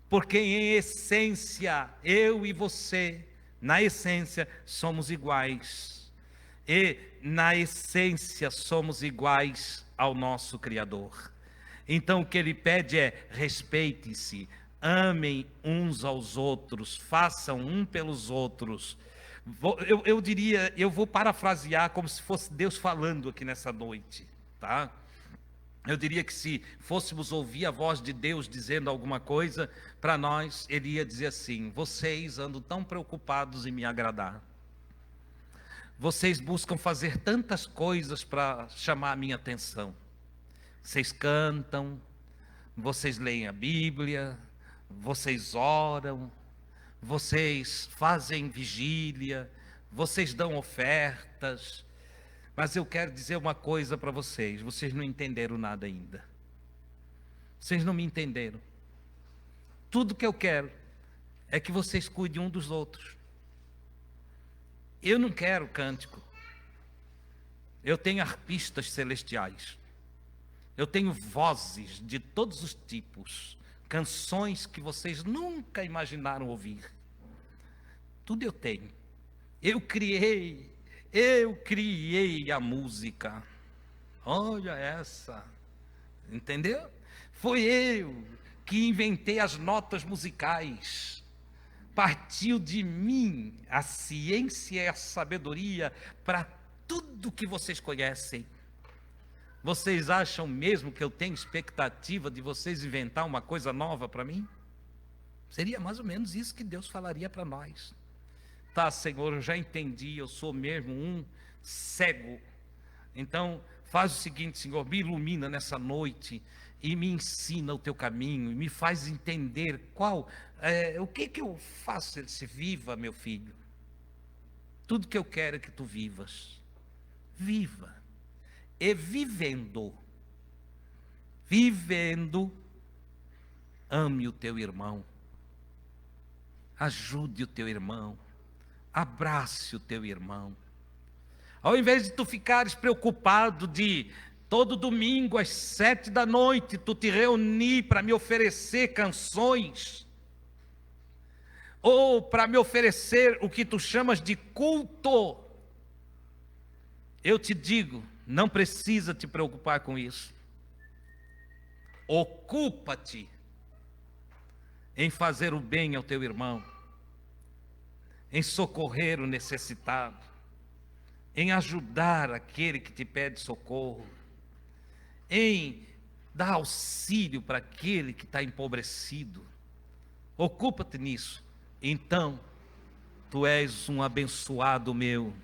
Porque em essência, eu e você, na essência, somos iguais. E na essência, somos iguais ao nosso Criador. Então o que ele pede é, respeite-se, amem uns aos outros, façam um pelos outros. Eu diria, eu vou parafrasear como se fosse Deus falando aqui nessa noite, tá? Eu diria que se fôssemos ouvir a voz de Deus dizendo alguma coisa para nós, Ele ia dizer assim, vocês andam tão preocupados em me agradar. Vocês buscam fazer tantas coisas para chamar a minha atenção. Vocês cantam, vocês leem a Bíblia, vocês oram, vocês fazem vigília, vocês dão ofertas, mas eu quero dizer uma coisa para vocês, vocês não entenderam nada ainda. Vocês não me entenderam. Tudo que eu quero é que vocês cuidem um dos outros. Eu não quero cântico. Eu tenho arpistas celestiais. Eu tenho vozes de todos os tipos. Canções que vocês nunca imaginaram ouvir. Tudo eu tenho. Eu criei a música. Olha essa. Entendeu? Foi eu que inventei as notas musicais. Partiu de mim a ciência e a sabedoria para tudo que vocês conhecem. Vocês acham mesmo que eu tenho expectativa de vocês inventar uma coisa nova para mim? Seria mais ou menos isso que Deus falaria para nós. Tá, Senhor, eu já entendi, eu sou mesmo um cego. Então, faz o seguinte, Senhor, me ilumina nessa noite e me ensina o teu caminho, e me faz entender o que eu faço. Ele se viva, meu filho. Tudo que eu quero é que tu vivas. Viva. E vivendo, ame o teu irmão. Ajude o teu irmão. Abrace o teu irmão. Ao invés de tu ficares preocupado de todo domingo às 7 da noite tu te reunir para me oferecer canções, ou para me oferecer o que tu chamas de culto, eu te digo, não precisa te preocupar com isso. Ocupa-te em fazer o bem ao teu irmão, em socorrer o necessitado, em ajudar aquele que te pede socorro, em dar auxílio para aquele que está empobrecido. Ocupa-te nisso. Então, tu és um abençoado meu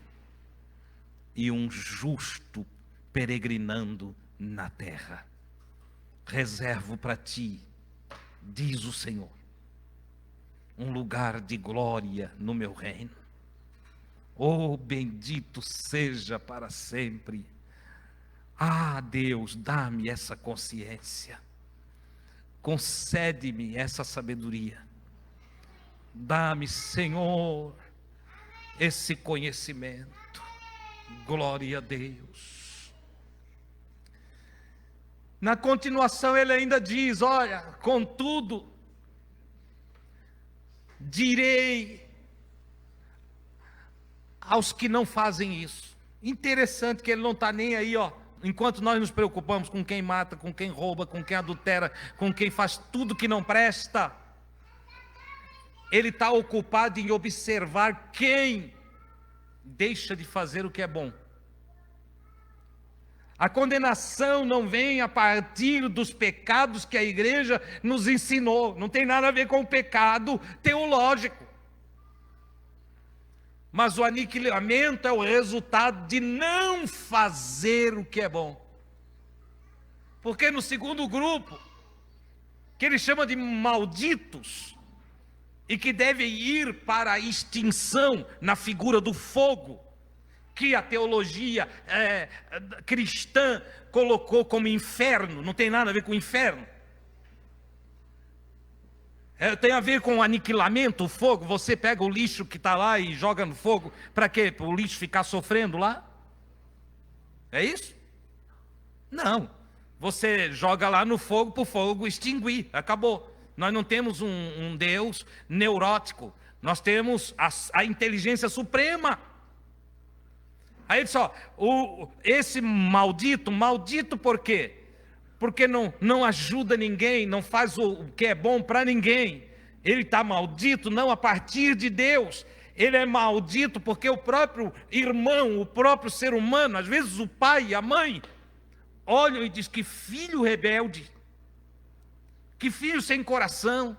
e um justo peregrinando na terra. Reservo para ti, diz o Senhor, um lugar de glória no meu reino. Oh, bendito seja para sempre. Ah, Deus, dá-me essa consciência. Concede-me essa sabedoria. Dá-me, Senhor, esse conhecimento. Glória a Deus. Na continuação ele ainda diz, olha, contudo, direi aos que não fazem isso. Interessante que ele não está nem aí, ó. Enquanto nós nos preocupamos com quem mata, com quem rouba, com quem adultera, com quem faz tudo que não presta, ele está ocupado em observar quem deixa de fazer o que é bom. A condenação não vem a partir dos pecados que a igreja nos ensinou, não tem nada a ver com o pecado teológico. Mas o aniquilamento é o resultado de não fazer o que é bom. Porque no segundo grupo, que ele chama de malditos, e que devem ir para a extinção na figura do fogo, que a teologia cristã colocou como inferno, não tem nada a ver com inferno. Tem a ver com o aniquilamento, o fogo. Você pega o lixo que está lá e joga no fogo, para quê? Para o lixo ficar sofrendo lá? É isso? Não, você joga lá no fogo para o fogo extinguir, acabou. Nós não temos um Deus neurótico, nós temos a inteligência suprema. Aí ele diz, ó, esse maldito por quê? Porque não ajuda ninguém, não faz o que é bom para ninguém. Ele está maldito não a partir de Deus, ele é maldito porque o próprio irmão, o próprio ser humano, às vezes o pai e a mãe, olham e dizem, que filho rebelde, que filho sem coração.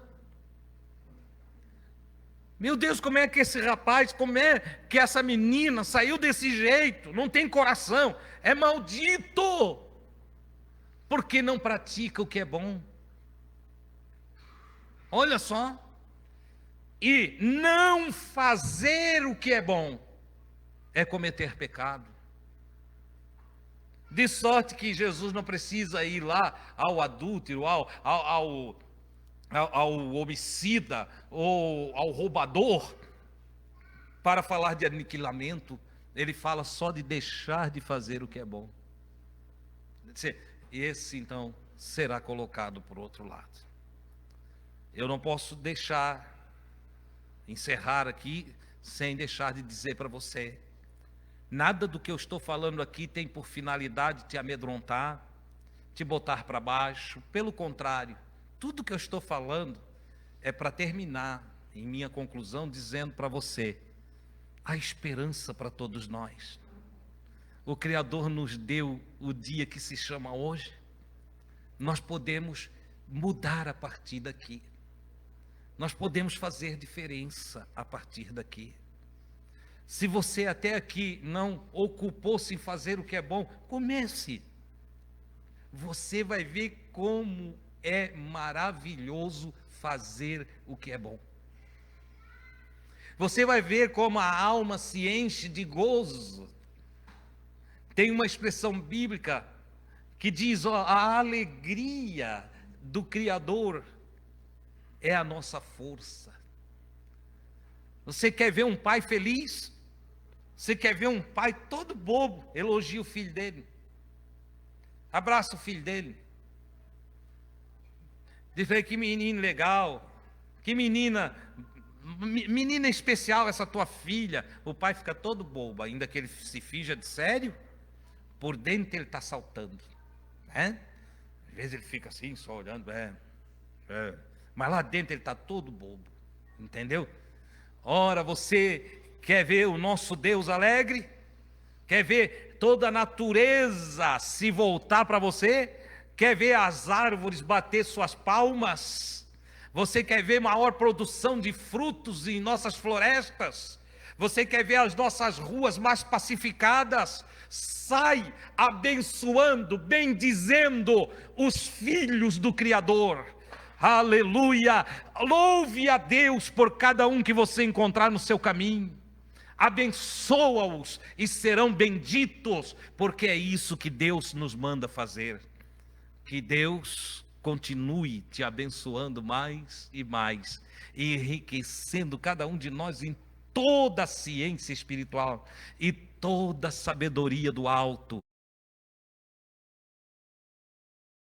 Meu Deus, como é que esse rapaz, como é que essa menina saiu desse jeito, não tem coração, é maldito, porque não pratica o que é bom. Olha só, e não fazer o que é bom é cometer pecado. De sorte que Jesus não precisa ir lá ao adúltero, ao homicida ou ao roubador para falar de aniquilamento. ele fala só de deixar de fazer o que é bom. Esse então será colocado por outro lado. Eu não posso encerrar aqui sem deixar de dizer para você, nada do que eu estou falando aqui tem por finalidade te amedrontar, te botar para baixo. Pelo contrário, tudo que eu estou falando é para terminar em minha conclusão dizendo para você, há esperança para todos nós. O Criador nos deu o dia que se chama hoje. Nós podemos mudar a partir daqui. Nós podemos fazer diferença a partir daqui. Se você até aqui não ocupou-se em fazer o que é bom, comece. Você vai ver como é maravilhoso fazer o que é bom. Você vai ver como a alma se enche de gozo. Tem uma expressão bíblica que diz, a alegria do Criador é a nossa força. Você quer ver um pai feliz? Você quer ver um pai todo bobo? Elogia o filho dele. Abraça o filho dele. Diz para ele, que menino legal. Que menina especial essa tua filha. O pai fica todo bobo, ainda que ele se finja de sério. Por dentro ele está saltando. Né? Às vezes ele fica assim, só olhando. Mas lá dentro ele está todo bobo. Entendeu? Ora, você quer ver o nosso Deus alegre? Quer ver toda a natureza se voltar para você? Quer ver as árvores bater suas palmas? Você quer ver maior produção de frutos em nossas florestas? Você quer ver as nossas ruas mais pacificadas? Sai abençoando, bendizendo os filhos do Criador. Aleluia! Louve a Deus por cada um que você encontrar no seu caminho. Abençoa-os e serão benditos, porque é isso que Deus nos manda fazer. Que Deus continue te abençoando mais e mais, e enriquecendo cada um de nós em toda a ciência espiritual e toda a sabedoria do alto.